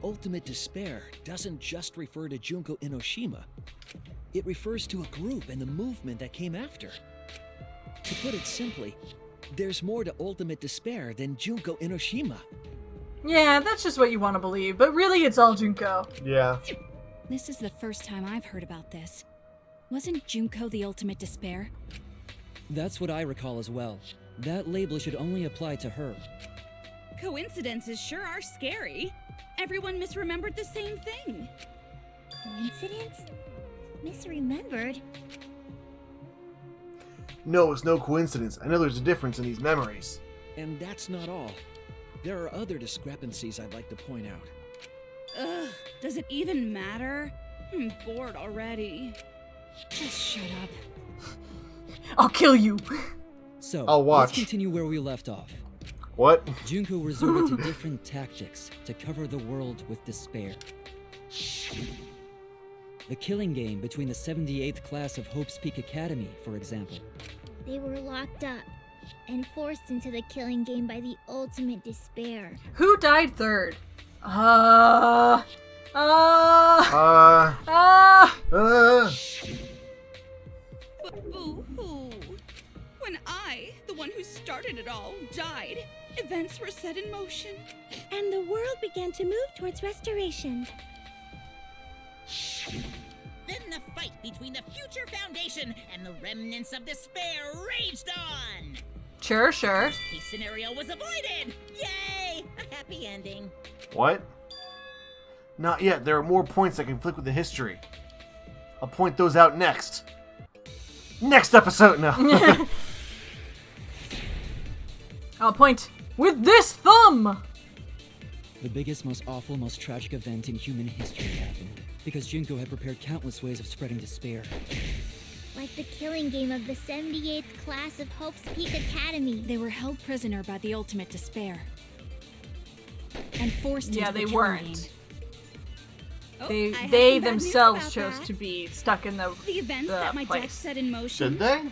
Ultimate despair doesn't just refer to Junko Enoshima. It refers to a group and the movement that came after. To put it simply, there's more to ultimate despair than Junko Enoshima. Yeah, that's just what you want to believe, but really it's all Junko. Yeah. This is the first time I've heard about this. Wasn't Junko the ultimate despair? That's what I recall as well. That label should only apply to her. Coincidences sure are scary. Everyone misremembered the same thing. Coincidence? Misremembered? No, it's no coincidence. I know there's a difference in these memories. And that's not all. There are other discrepancies I'd like to point out. Ugh, does it even matter? I'm bored already. Just shut up. I'll kill you. So, I'll watch. let's continue where we left off. What? Junko resorted to different tactics to cover the world with despair. The killing game between the 78th class of Hope's Peak Academy, for example. They were locked up and forced into the killing game by the ultimate despair. Who died third? But boo-hoo. When I, the one who started it all, died, events were set in motion. And the world began to move towards restoration. Then the fight between the Future Foundation and the remnants of despair raged on. Sure, sure. Case scenario was avoided! Yay! A happy ending. What? Not yet. There are more points that conflict with the history. I'll point those out next. Next episode, no. I'll point with this thumb! The biggest, most awful, most tragic event in human history happened because Junko had prepared countless ways of spreading despair. Like the killing game of the 78th class of Hope's Peak Academy. They were held prisoner by the ultimate despair. And forced into the they killing weren't. game. Oh, They I have they some bad news themselves about chose that. to be stuck in the events that my place. deck set in motion Did they?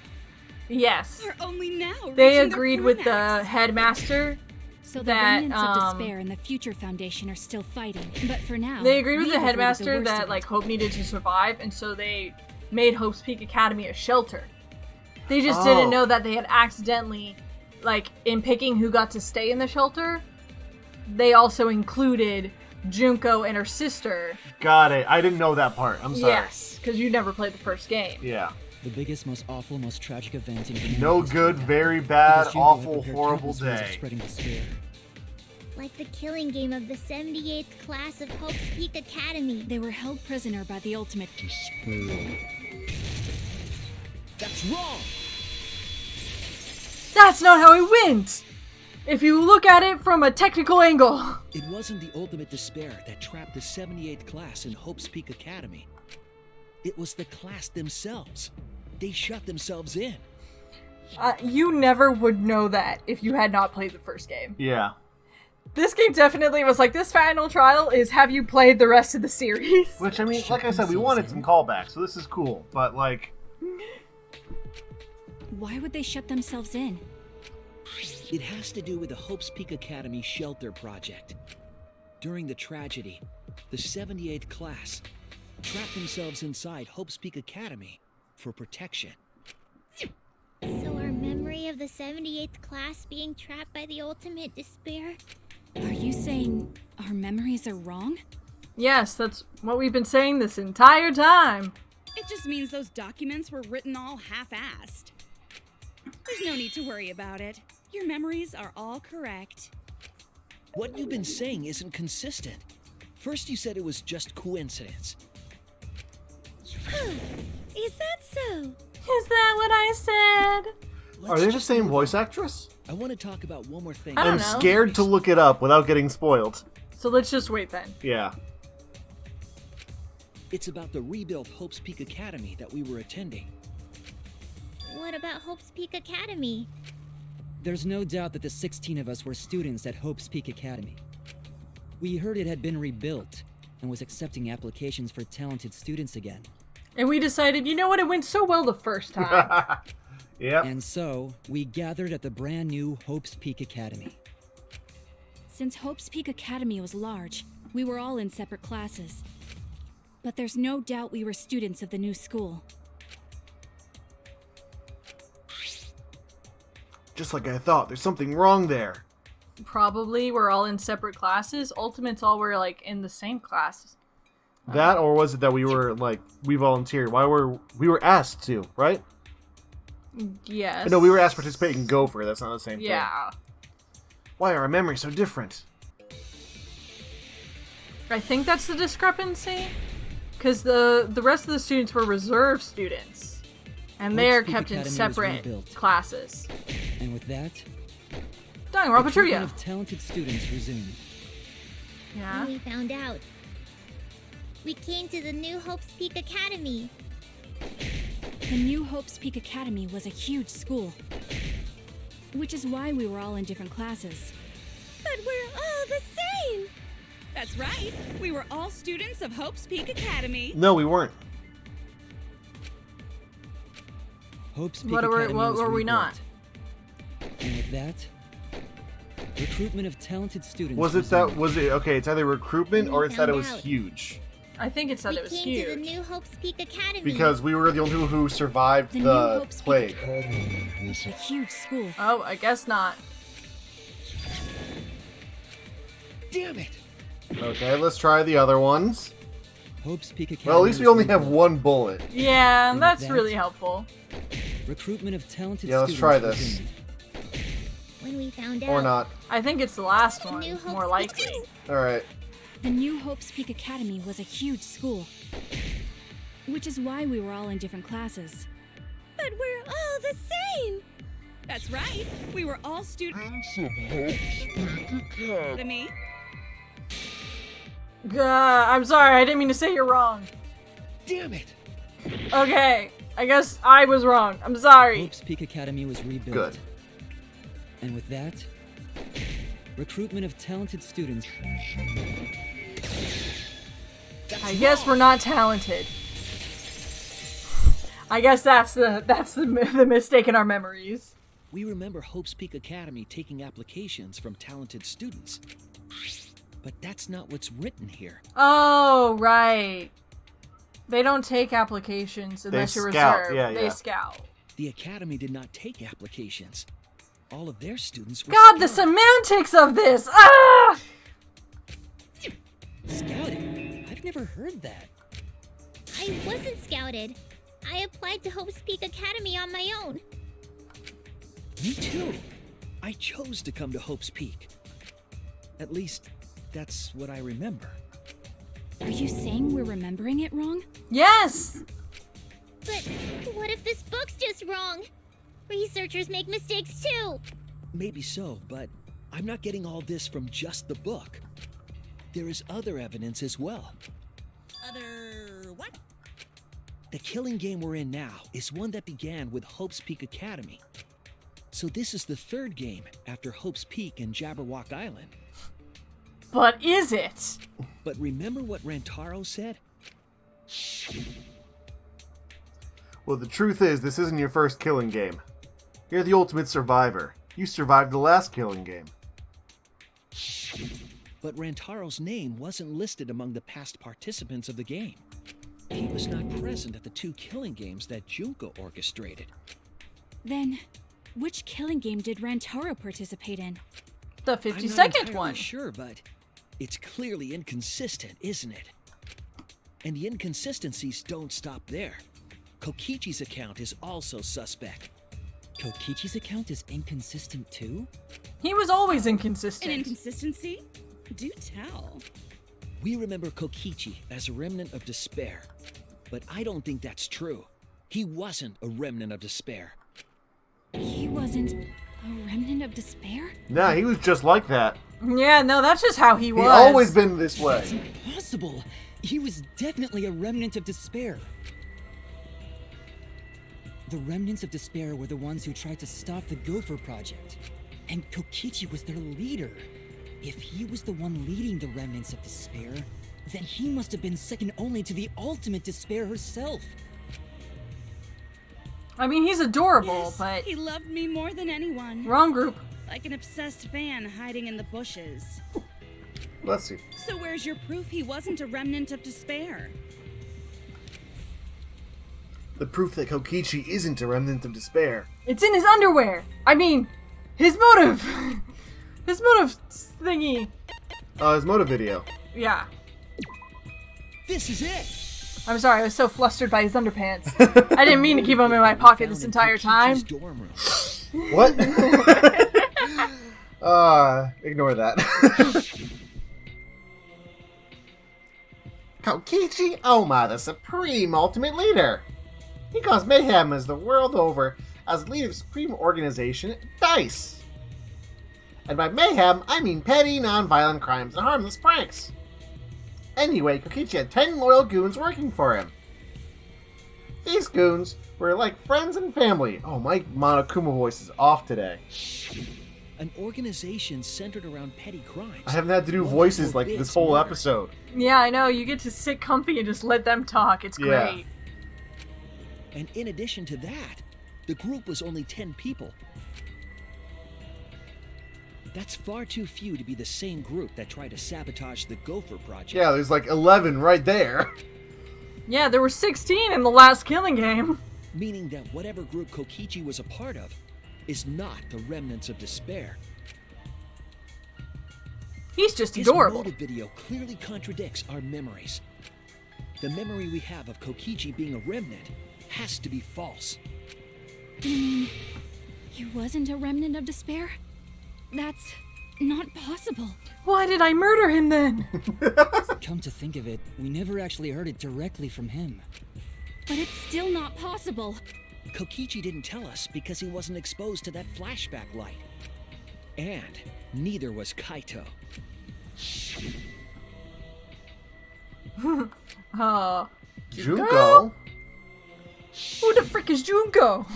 Yes. are only now They reaching their agreed with the climax. headmaster. So the that, remnants of despair and the Future Foundation are still fighting. But for now, They agreed with we've the avoided headmaster worst that of like it. Hope needed to survive, and so they made Hope's Peak Academy a shelter. They just didn't know that they had accidentally, like, in picking who got to stay in the shelter, they also included Junko and her sister. Got it. I didn't know that part. I'm sorry. Yes, because you never played the first game. Yeah. The biggest, most awful, most tragic event in human No history good, happened very bad, because Junko had awful, prepared horrible countless ways of day. spreading despair. Like the killing game of the 78th class of Hope's Peak Academy. They were held prisoner by the ultimate That's wrong! That's not how it went! If you look at it from a technical angle. It wasn't the ultimate despair that trapped the 78th class in Hope's Peak Academy. It was the class themselves. They shut themselves in. You never would know that if you had not played the first game. Yeah. This game definitely was like, this final trial is, have you played the rest of the series? Which, I mean, like I said, we wanted some callbacks, so this is cool. But, like... Why would they shut themselves in? It has to do with the Hope's Peak Academy shelter project. During the tragedy, the 78th class trapped themselves inside Hope's Peak Academy for protection. So our memory of the 78th class being trapped by the ultimate despair? Are you saying our memories are wrong? Yes, that's what we've been saying this entire time. It just means those documents were written all half-assed. There's no need to worry about it. Your memories are all correct. What you've been saying isn't consistent. First you said it was just coincidence. Is that so? Is that what I said? Are they the just same move voice on. actress? I want to talk about one more thing. I don't I'm know. scared to look it up without getting spoiled. So let's just wait then. Yeah. It's about the rebuilt Hope's Peak Academy that we were attending. What about Hope's Peak Academy? There's no doubt that the 16 of us were students at Hope's Peak Academy. We heard it had been rebuilt and was accepting applications for talented students again. And we decided, you know what, it went so well the first time. Yep. And so, we gathered at the brand new Hope's Peak Academy. Since Hope's Peak Academy was large, we were all in separate classes. But there's no doubt we were students of the new school. Just like I thought, there's something wrong there. Probably we're all in separate classes. Ultimates all were like in the same class. That, or was it that we were, like, we volunteered? We were asked to, right? Yes. No, we were asked to participate in Gopher. That's not the same thing. Yeah. Why are our memories so different? I think that's the discrepancy. Because the rest of the students were reserve students. And they're Hope's Peak kept in Academy was separate rebuilt. classes. And with that, Danganronpa the trivia. treatment of talented students resumed. Yeah. And we found out. We came to the new Hope's Peak Academy. The new Hope's Peak Academy was a huge school. Which is why we were all in different classes. But we're all the same! That's right. We were all students of Hope's Peak Academy. No, we weren't. Hope's Peak What Academy were was we rebuilt. not? And with that, recruitment of talented students Was it that, okay, it's either recruitment or it's that it was Found out. huge. I think it said We it was came to the huge. new Hope's Peak Academy. Because we were the only people who survived The new the Hope's Peak plague. A huge school. Oh, I guess not. Damn it! Okay, let's try the other ones. Hope's Peak Academy. Well, at least we was only have rebuilt. one bullet. Yeah, And that's with really that- helpful. Recruitment of talented Yeah, let's students try this. resumed. when we found out. Or not. I think it's the last one, New Hope's more likely. Peak. Alright. The New Hope's Peak Academy was a huge school, which is why we were all in different classes. But we're all the same. That's right. We were all students of Hope's Peak Academy. I'm sorry, I didn't mean to say you're wrong. Damn it! Okay, I guess I was wrong. I'm sorry. Hope's Peak Academy was rebuilt. Good. And with that, recruitment of talented students. I guess we're not talented. I guess that's the mistake in our memories. We remember Hope's Peak Academy taking applications from talented students. But that's not what's written here. Oh, right. They don't take applications unless you're scout. reserved. Yeah, they yeah. scout. The academy did not take applications. All of their students were God, the scouted. semantics of this! Ah! Scouting? I've never heard that. I wasn't scouted. I applied to Hope's Peak Academy on my own. Me too. I chose to come to Hope's Peak. At least, that's what I remember. Are you saying we're remembering it wrong? Yes! But what if this book's just wrong? Researchers make mistakes too. Maybe so, but I'm not getting all this from just the book. There is other evidence as well. Other what? The killing game we're in now is one that began with Hope's Peak Academy. So this is the third game after Hope's Peak and Jabberwock Island. But is it? But remember what Rantaro said? Well, the truth is, this isn't your first killing game. You're the ultimate survivor. You survived the last killing game. But Rantaro's name wasn't listed among the past participants of the game. He was not present at the 2 killing games that Junko orchestrated. Then, which killing game did Rantaro participate in? The I'm 52nd not entirely one. sure, but it's clearly inconsistent, isn't it? And the inconsistencies don't stop there. Kokichi's account is also suspect. Kokichi's account is inconsistent too? He was always An inconsistent. inconsistency? Do tell. We remember Kokichi as a remnant of despair, but I don't think that's true. He wasn't a remnant of despair. He wasn't a remnant of despair? Nah, he was just like that. Yeah, no, that's just how he was. He always been this way. That's impossible! He was definitely a remnant of despair. The remnants of despair were the ones who tried to stop the Gopher Project. And Kokichi was their leader. If he was the one leading the remnants of despair, then he must have been second only to the ultimate despair herself. I mean, he's adorable, Yes, but he loved me more than anyone. wrong group. Like an obsessed fan hiding in the bushes. Let's see. So where's your proof he wasn't a remnant of despair? The proof that Kokichi isn't a remnant of despair. It's in his underwear. I mean, his motive. His motive thingy. His motive video. Yeah. This is it! I'm sorry, I was so flustered by his underpants. I didn't mean to keep them in my pocket this entire time. Kokichi's dorm room. What? Ignore that. Kokichi Oma, the supreme ultimate leader. He caused mayhem as the world over as leader of supreme organization, DICE. And by mayhem, I mean petty, non-violent crimes and harmless pranks. Anyway, Kokichi had 10 loyal goons working for him. These goons were like friends and family. Oh, my Monokuma voice is off today. An organization centered around petty crimes. I haven't had to do One voices more like big this whole murder. episode. Yeah, I know. You get to sit comfy and just let them talk. It's Yeah. great. And in addition to that, the group was only 10 people. That's far too few to be the same group that tried to sabotage the Gopher Project. Yeah, there's like 11 right there. Yeah, there were 16 in the last killing game. Meaning that whatever group Kokichi was a part of is not the remnants of despair. He's just His adorable. motive video clearly contradicts our memories. The memory we have of Kokichi being a remnant has to be false. You mean he wasn't a remnant of despair? That's not possible. Why did I murder him then? Come to think of it, we never actually heard it directly from him. But it's still not possible. Kokichi didn't tell us because he wasn't exposed to that flashback light. And neither was Kaito. Junko? Who the frick is Junko?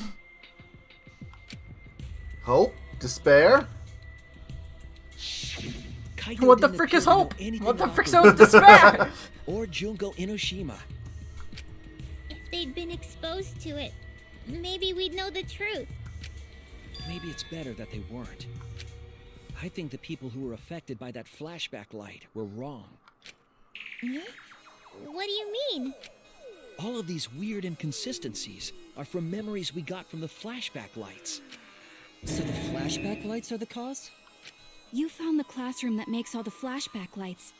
Hope? Despair? Kaito What the didn't frick appear is to know hope? anything What the about frick's the hope? Despair? or Junko Enoshima. If they'd been exposed to it, maybe we'd know the truth. Maybe it's better that they weren't. I think the people who were affected by that flashback light were wrong. What do you mean? All of these weird inconsistencies are from memories we got from the flashback lights. So the flashback lights are the cause? You found the classroom that makes all the flashback lights,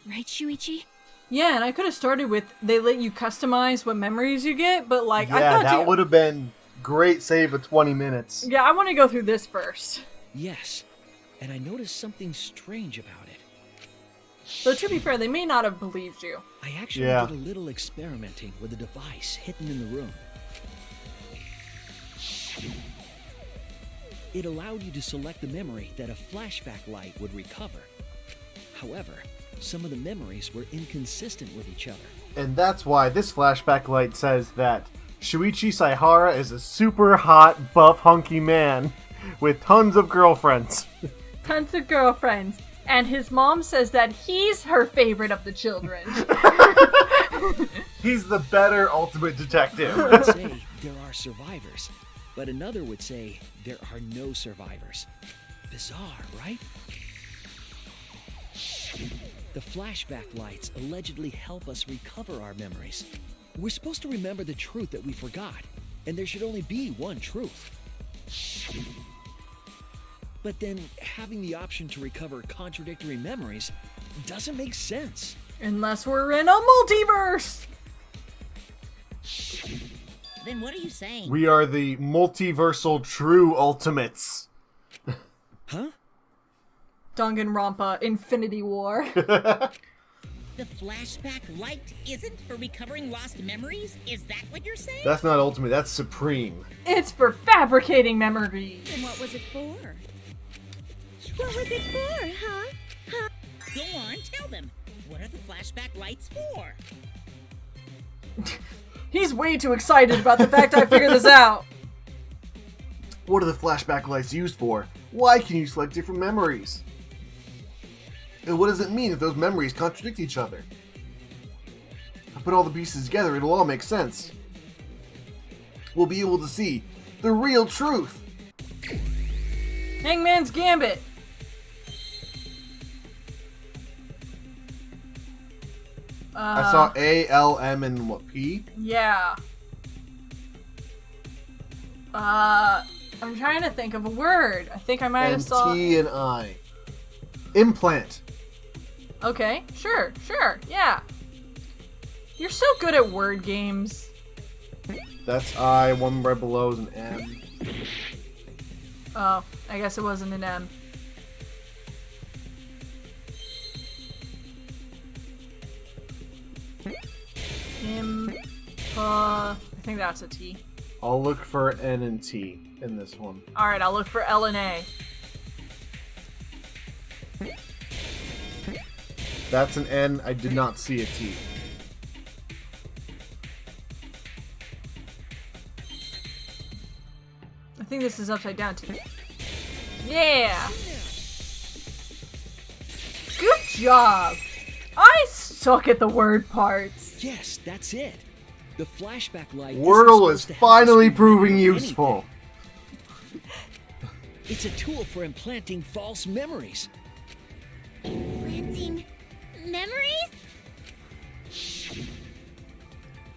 right, Shuichi? Yeah, and I could have started with they let you customize what memories you get, but like I Yeah, thought that would have been great save of 20 minutes. Yeah, I want to go through this first. Yes, and I noticed something strange about it. Though to be fair, they may not have believed you. I actually Yeah. did a little experimenting with a device hidden in the room. It allowed you to select the memory that a flashback light would recover. However, some of the memories were inconsistent with each other. And that's why this flashback light says that Shuichi Saihara is a super hot, buff, hunky man with tons of girlfriends. Tons of girlfriends. And his mom says that he's her favorite of the children. He's the better ultimate detective. One would say there are survivors, but another would say there are no survivors. Bizarre, right? The flashback lights allegedly help us recover our memories. We're supposed to remember the truth that we forgot, and there should only be one truth. But then having the option to recover contradictory memories doesn't make sense. Unless we're in a multiverse. Then what are you saying? We are the multiversal true ultimates. Huh? Danganronpa Infinity War. The flashback light isn't for recovering lost memories? Is that what you're saying? That's not ultimate, that's supreme. It's for fabricating memories. Then what was it for? What was it for, huh? Go on, tell them. What are the flashback lights for? He's way too excited about the fact I figured this out. What are the flashback lights used for? Why can you select different memories? And what does it mean if those memories contradict each other? If I put all the pieces together, it'll all make sense. We'll be able to see the real truth. Hangman's Gambit. I saw A, L, M, and what, P? Yeah. I'm trying to think of a word. I think I might have And saw. T and I. Implant. Okay, sure, yeah. You're so good at word games. That's I, one right below is an M. Oh, I guess it wasn't an M. I think that's a T. I'll look for N and T in this one. Alright, I'll look for L and A. That's an N. I did not see a T. I think this is upside down too. Yeah! Good job! I suck at the word parts. Yes, that's it. The flashback light Wordle is isn't supposed to help us finally remember proving anything. useful. It's a tool for implanting false memories. Planting memories?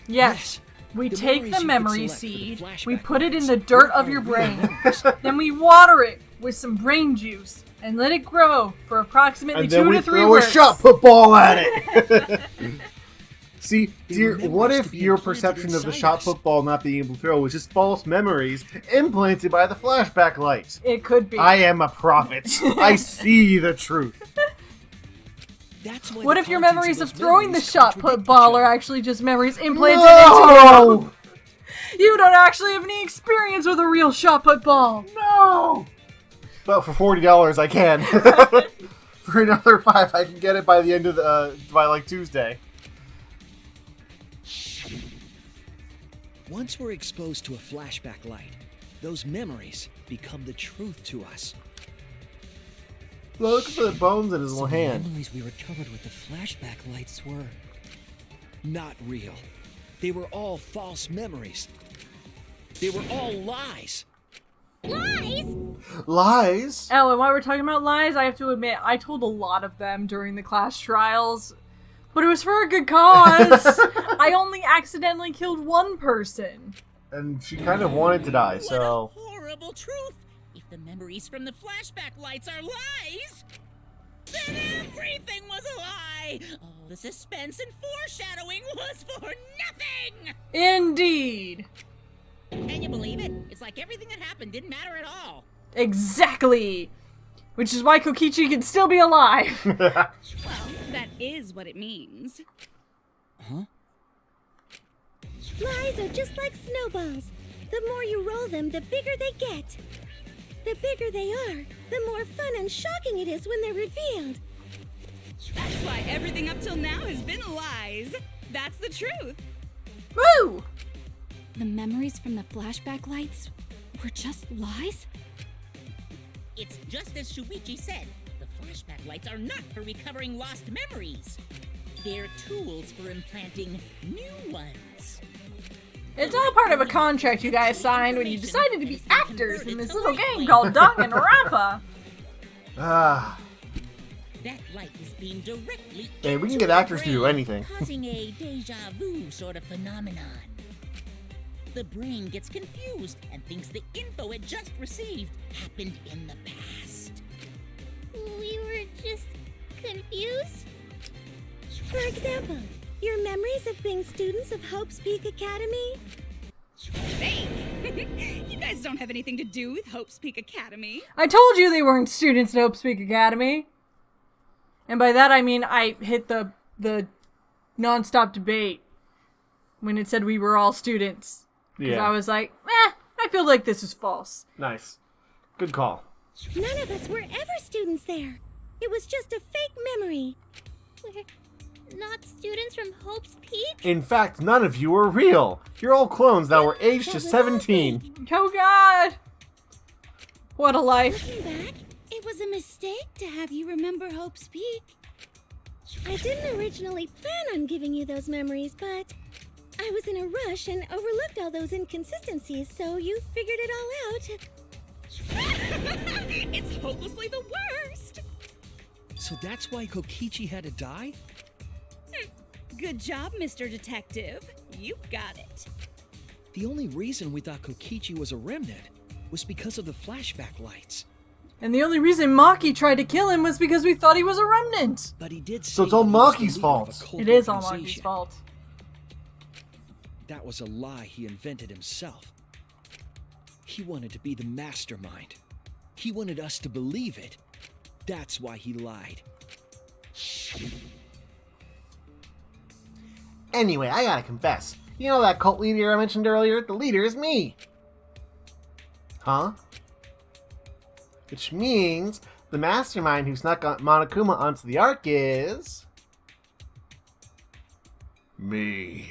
Yes. We The take memories the you could memory select for the seed, flashback we put it in lights the dirt are of your real brain, memories. then we water it with some brain juice and let it grow for approximately And 2 then we to 3 throw words. a shot put ball at it. See, They dear, were what memories if to be your implanted perception of the inside shot us. football not being able to throw was just false memories implanted by the flashback light? It could be. I am a prophet. I see the truth. That's why What the if your contents memories of those throwing the memories shot contradict put each ball other. are actually just memories implanted into No! you? You don't actually have any experience with a real shot put ball. No! But for $40, I can. For another $5, I can get it by the end of by like Tuesday. Once we're exposed to a flashback light, those memories become the truth to us. Look at the bones in his So little the hand. memories we recovered with the flashback lights were... Not real. They were all false memories. They were all lies. Lies? Lies? Ellen, while we're talking about lies, I have to admit, I told a lot of them during the class trials, but it was for a good cause. I only accidentally killed one person. And she kind of wanted to die, so... What a horrible truth! If the memories from the flashback lights are lies, then everything was a lie! All the suspense and foreshadowing was for nothing! Indeed. Can you believe it? It's like everything that happened didn't matter at all. Exactly. Which is why Kokichi can still be alive. Well, that is what it means. Huh? Lies are just like snowballs. The more you roll them, the bigger they get. The bigger they are, the more fun and shocking it is when they're revealed. That's why everything up till now has been lies. That's the truth. Woo! The memories from the flashback lights were just lies? It's just as Shuichi said. The flashback lights are not for recovering lost memories. They're tools for implanting new ones. It's all part of a contract you guys signed when you decided to be actors in this little game called Danganronpa. Ah. That light is being directly Hey, we can into get your actors to do brain, anything. causing a deja vu sort of phenomenon. The brain gets confused and thinks the info it just received happened in the past. We were just confused. For example, your memories of being students of Hope's Peak Academy? Hey! You guys don't have anything to do with Hope's Peak Academy. I told you they weren't students at Hope Speak Academy. And by that I mean I hit the non-stop debate when it said we were all students. Because I was like, I feel like this is false. Nice. Good call. None of us were ever students there. It was just a fake memory. We're not students from Hope's Peak? In fact, none of you are real. You're all clones that were aged to That was 17. Oh god! What a life. Looking back, It was a mistake to have you remember Hope's Peak. I didn't originally plan on giving you those memories, but I was in a rush and overlooked all those inconsistencies, so you figured it all out. It's hopelessly the worst. So that's why Kokichi had to die? Good job, Mr. Detective. You got it. The only reason we thought Kokichi was a remnant was because of the flashback lights. And the only reason Maki tried to kill him was because we thought he was a remnant. But he did say So it's all that he was the Maki's leader fault. of a cult It is all Maki's organization. fault. That was a lie he invented himself. He wanted to be the mastermind. He wanted us to believe it. That's why he lied. Anyway, I gotta confess. You know that cult leader I mentioned earlier? The leader is me. Huh? Which means the mastermind who snuck Monokuma onto the Ark is... me.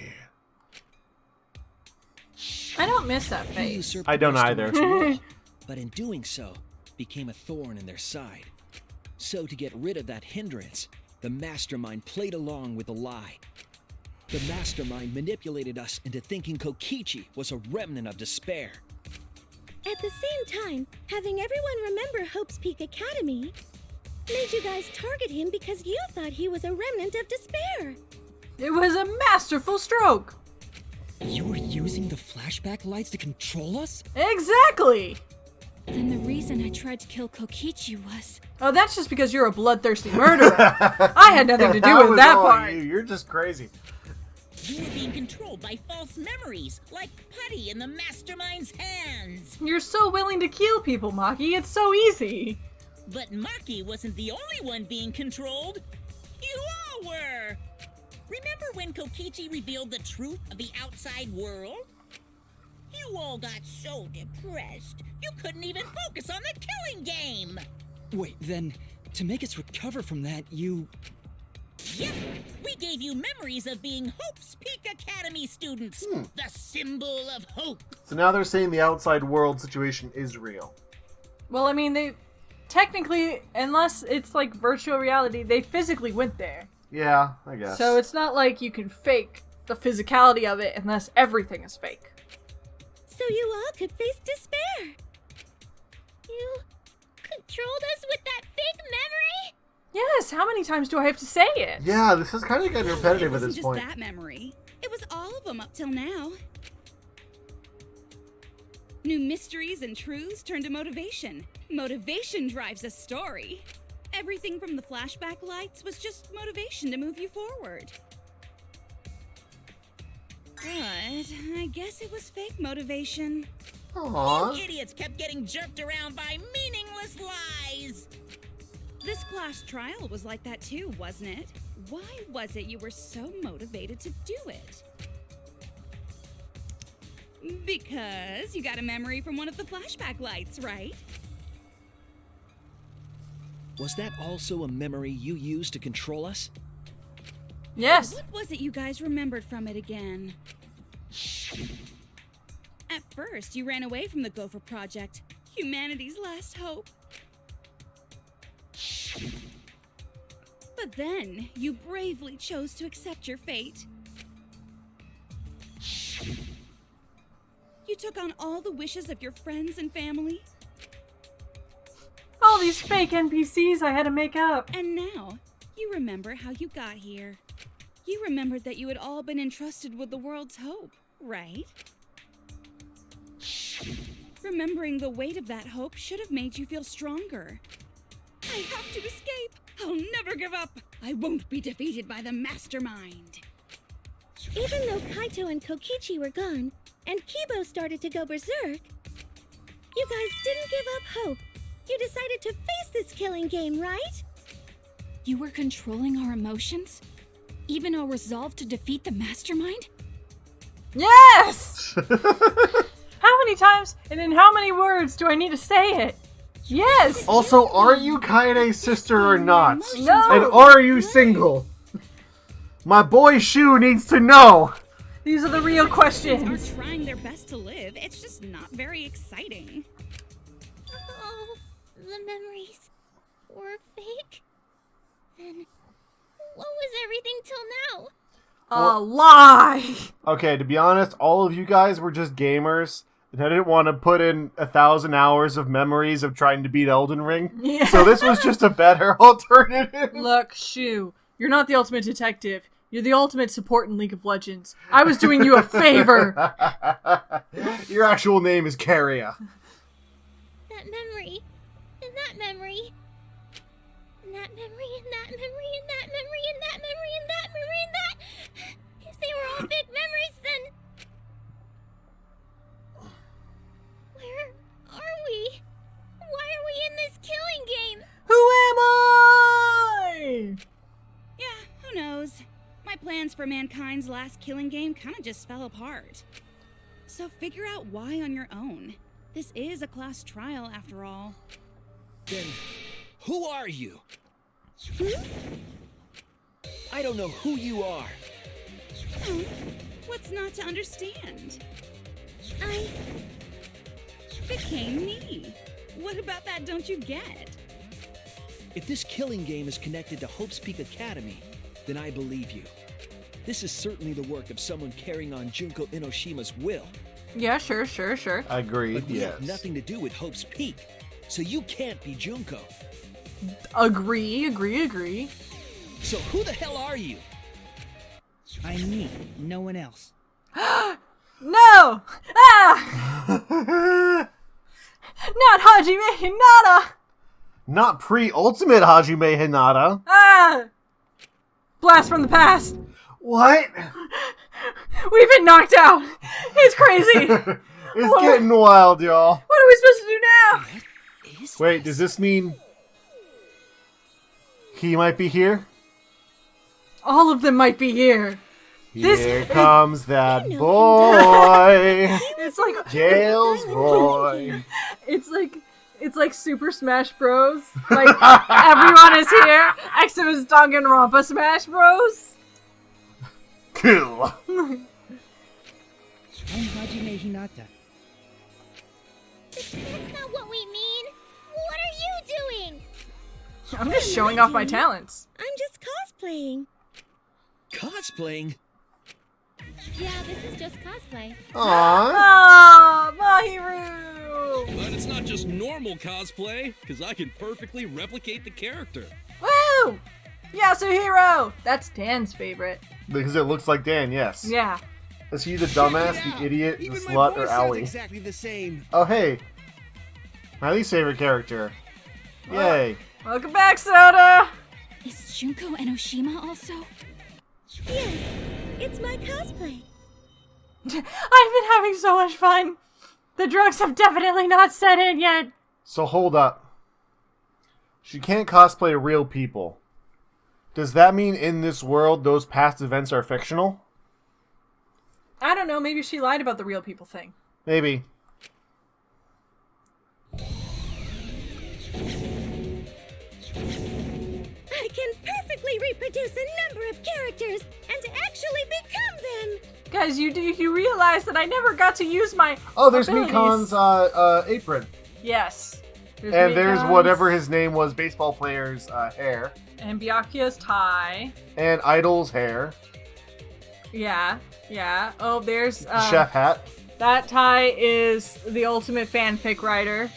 I don't miss that He face. usurped I don't the either. mastermind's role, but in doing so, became a thorn in their side. So to get rid of that hindrance, the mastermind played along with the lie. The mastermind manipulated us into thinking Kokichi was a remnant of despair. At the same time, having everyone remember Hope's Peak Academy made you guys target him because you thought he was a remnant of despair. It was a masterful stroke. You were using the flashback lights to control us? Exactly. Then the reason I tried to kill Kokichi was... Oh, that's just because you're a bloodthirsty murderer. I had nothing to do with that was all part. You're just crazy. You were being controlled by false memories, like putty in the mastermind's hands. You're so willing to kill people, Maki. It's so easy. But Maki wasn't the only one being controlled. You all were! Remember when Kokichi revealed the truth of the outside world? You all got so depressed, you couldn't even focus on the killing game! Wait, then, to make us recover from that, you... Yep, we gave you memories of being Hope's Peak Academy students, the symbol of hope. So now they're saying the outside world situation is real. Well, I mean, they technically, unless it's like virtual reality, they physically went there. Yeah, I guess. So it's not like you can fake the physicality of it unless everything is fake. So you all could face despair. You controlled us with that fake memory? Yes, how many times do I have to say it? Yeah, this is kind of getting repetitive at this point. It wasn't just that memory. It was all of them up till now. New mysteries and truths turn to motivation. Motivation drives a story. Everything from the flashback lights was just motivation to move you forward. But I guess it was fake motivation. Aww. You idiots kept getting jerked around by meaningless lies! This class trial was like that too, wasn't it? Why was it you were so motivated to do it? Because you got a memory from one of the flashback lights, right? Was that also a memory you used to control us? Yes. What was it you guys remembered from it again? At first, you ran away from the Gopher Project, humanity's last hope. But then, you bravely chose to accept your fate. You took on all the wishes of your friends and family. All these fake NPCs I had to make up. And now, you remember how you got here. You remembered that you had all been entrusted with the world's hope, right? Remembering the weight of that hope should have made you feel stronger. I have to escape. I'll never give up. I won't be defeated by the mastermind. Even though Kaito and Kokichi were gone, and Kibo started to go berserk, you guys didn't give up hope. You decided to face this killing game, right? You were controlling our emotions? Even our resolve to defeat the mastermind? Yes! How many times and in how many words do I need to say it? Yes! Also, are you Kaide's sister or not? No! And are you single? My boy Shu needs to know! These are the real Are questions. trying their best to live. It's just not very exciting. Oh, the memories were fake? Then what was everything till now? A lie! Okay, to be honest, all of you guys were just gamers, and I didn't want to put in 1,000 hours of memories of trying to beat Elden Ring. Yeah. So this was just a better alternative. Look, Shu, you're not the ultimate detective. You're the ultimate support in League of Legends. I was doing you a favor. Your actual name is Caria. That memory, and that memory, and that memory, and that memory, and that memory, and that memory, and that memory, and that. If they were all fake memories, then where are we? Why are we in this killing game? Who am I? Yeah, who knows? My plans for mankind's last killing game kind of just fell apart. So figure out why on your own. This is a class trial after all. Then, who are you? I don't know who you are. Oh, what's not to understand? I Became me. What about that don't you get? If this killing game is connected to Hope's Peak Academy, then I believe you. This is certainly the work of someone carrying on Junko Enoshima's will. Yeah, sure. Agreed, But we yes. have nothing to do with Hope's Peak, so you can't be Junko. Agree. So who the hell are you? I'm me, no one else. No! Ah! Not Hajime Hinata! Not pre-ultimate Hajime Hinata. Ah! Blast from the past! What? We've been knocked out. It's crazy. It's getting wild, y'all. What are we supposed to do now? Wait, does this mean he might be here? All of them might be here. Here comes that boy. It's like Gale's boy. It's like Super Smash Bros. Like everyone is here except it's Danganronpa Smash Bros. Cool. Hajime Hinata. That's not what we mean. What are you doing? I'm just showing off my talents. I'm just cosplaying. Cosplaying? Yeah, this is just cosplay. Aww. Ah, Mahiru! But it's not just normal cosplay, because I can perfectly replicate the character. Woo! Yasuhiro! That's Dan's favorite. Because it looks like Dan, yes. Yeah. Is he the dumbass, the idiot, the Even my slut, voice or sounds Owie? exactly the same. Oh, hey. My least favorite character. Yay. Welcome back, Soda! Is Junko Enoshima also? Yes, it's my cosplay. I've been having so much fun. The drugs have definitely not set in yet. So hold up. She can't cosplay real people. Does that mean in this world those past events are fictional? I don't know, maybe she lied about the real people thing. Maybe. I can perfectly reproduce a number of characters and actually become them. Guys, you realize that I never got to use my Oh, there's abilities. Mikan's apron. Yes. And there's Mikan's whatever his name was, baseball player's hair. And Byakuya's tie. And Idol's hair. Yeah. Oh, there's The chef hat. that tie is the ultimate fanfic writer.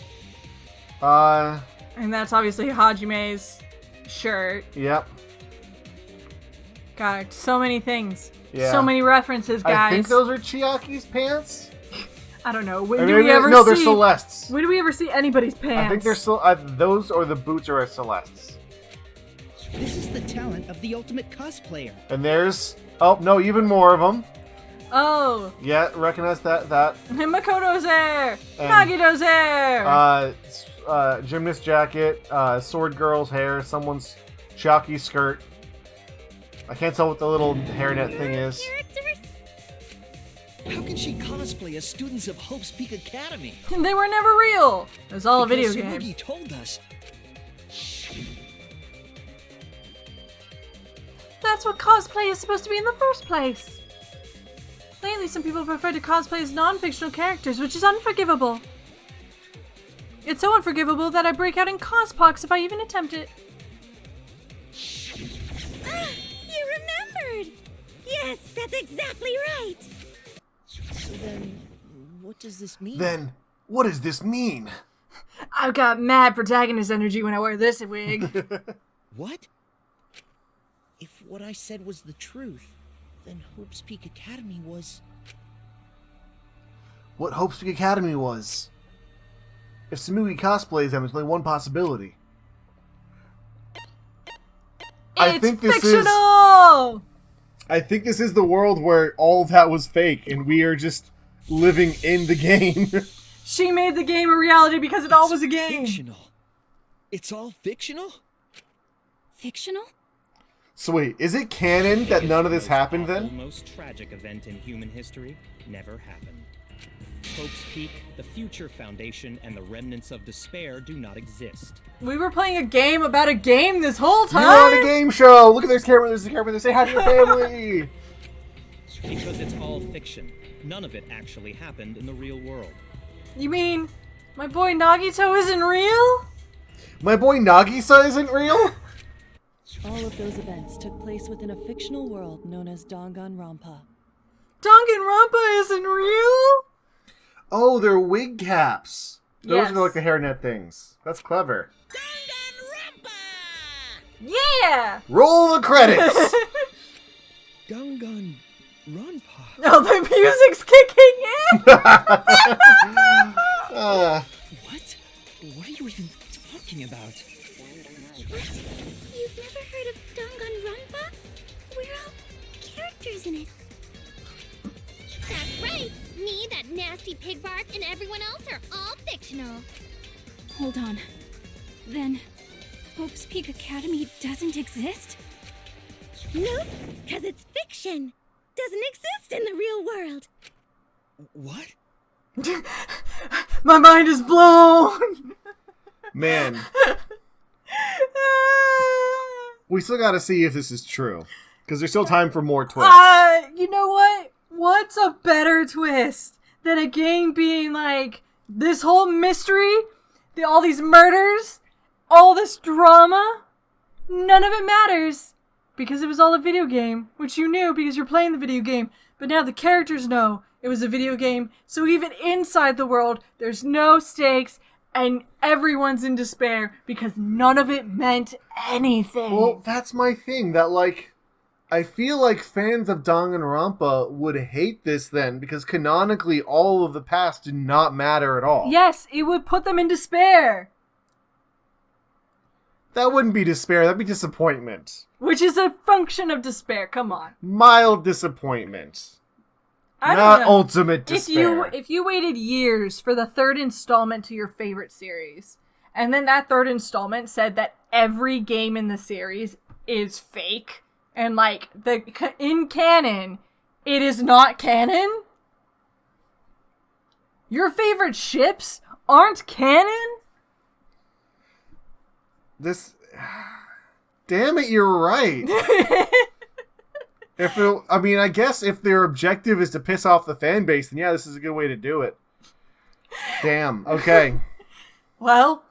And that's obviously Hajime's shirt. Yep. God, so many things. Yeah. So many references, guys. I think those are Chiaki's pants. I don't know. Or When do maybe- we ever no, see... they're Celeste's. When do we ever see anybody's pants? I think they're those or the boots are Celeste's. This is the talent of the ultimate cosplayer. And there's... Oh, no, even more of them. Oh. Yeah, recognize that. Makoto's hair. And, Nagito's hair. Gymnast jacket, sword girl's hair, someone's Chiaki's skirt. I can't tell what the little hairnet thing is. How can she cosplay as students of Hope's Peak Academy? They were never real. It was all a video Because game. Tsumugi told us. That's what cosplay is supposed to be in the first place. Lately, some people prefer to cosplay as non-fictional characters, which is unforgivable. It's so unforgivable that I break out in cospox if I even attempt it. Ah, you remembered! Yes, that's exactly right! So then, what does this mean? Then, what does this mean? I've got mad protagonist energy when I wear this wig. What? If what I said was the truth, then Hope's Peak Academy was... What Hope's Peak Academy was. If Tsumugi cosplays them, there's only one possibility. I think this fictional! I think this is the world where all of that was fake, and we are just living in the game. She made the game a reality because it all was a game. Fictional. It's all fictional? Fictional? So wait, is it canon that none of this happened The then? most tragic event in human history never happened. Hope's Peak, the Future Foundation, and the remnants of despair do not exist. We were playing a game about a game this whole time? You're on a game show! Look at this camera, there's a camera, they say hi to your family! Because it's all fiction. None of it actually happened in the real world. You mean my boy Nagito isn't real? My boy Nagisa isn't real? All of those events took place within a fictional world known as Danganronpa. Danganronpa isn't real? Oh, they're wig caps. Those Yes. are like the hairnet things. That's clever. Yeah! Roll the credits! Danganronpa. No, the music's kicking in! What? What are you even talking about? What? You've never heard of Danganronpa? We're all characters in it. nasty pig bark and everyone else are all fictional. Hold on. Then, Hope's Peak Academy doesn't exist? Nope, because it's fiction. Doesn't exist in the real world. What? My mind is blown! Man. We still gotta see if this is true. Because there's still time for more twists. You know what? What's a better twist than a game being like, this whole mystery, all these murders, all this drama, none of it matters. Because it was all a video game, which you knew because you're playing the video game. But now the characters know it was a video game, so even inside the world, there's no stakes, and everyone's in despair because none of it meant anything. Well, that's my thing, that, like, I feel like fans of Danganronpa would hate this then, because canonically all of the past did not matter at all. Yes, it would put them in despair. That wouldn't be despair, that'd be disappointment. Which is a function of despair, come on. Mild disappointment. I don't Not know. ultimate despair. If you waited years for the third installment to your favorite series, and then that third installment said that every game in the series is fake, and like in canon, it is not canon. Your favorite ships aren't canon? This... Damn it, you're right. I guess if their objective is to piss off the fan base, then yeah, this is a good way to do it. Damn, okay. Well,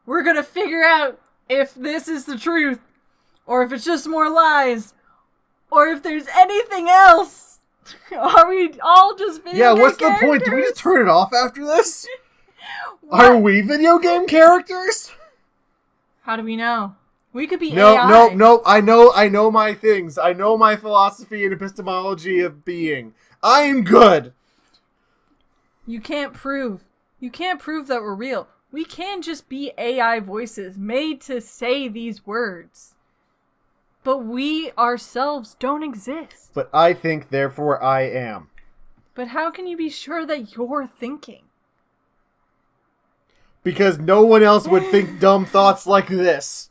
we're gonna figure out if this is the truth, or if it's just more lies, or if there's anything else. Are we all just video game what's the point? Do we just turn it off after this? Are we video game characters? How do we know? We could be No, AI. no, I know my things. I know my philosophy and epistemology of being. I'm good. You can't prove that we're real. We can just be AI voices made to say these words. But we ourselves don't exist. But I think, therefore I am. But how can you be sure that you're thinking? Because no one else would think dumb thoughts like this.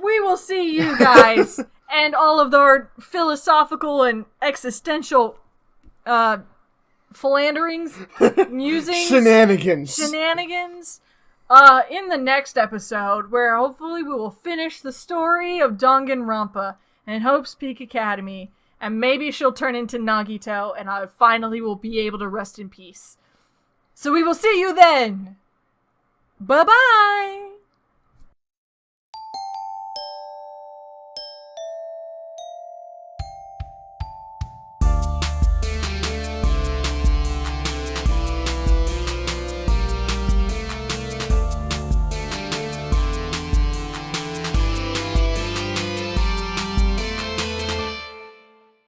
We will see you guys and all of their philosophical and existential philanderings, musings, Shenanigans. In the next episode, where hopefully we will finish the story of Danganronpa and Hope's Peak Academy, and maybe she'll turn into Nagito, and I finally will be able to rest in peace. So we will see you then! Bye-bye!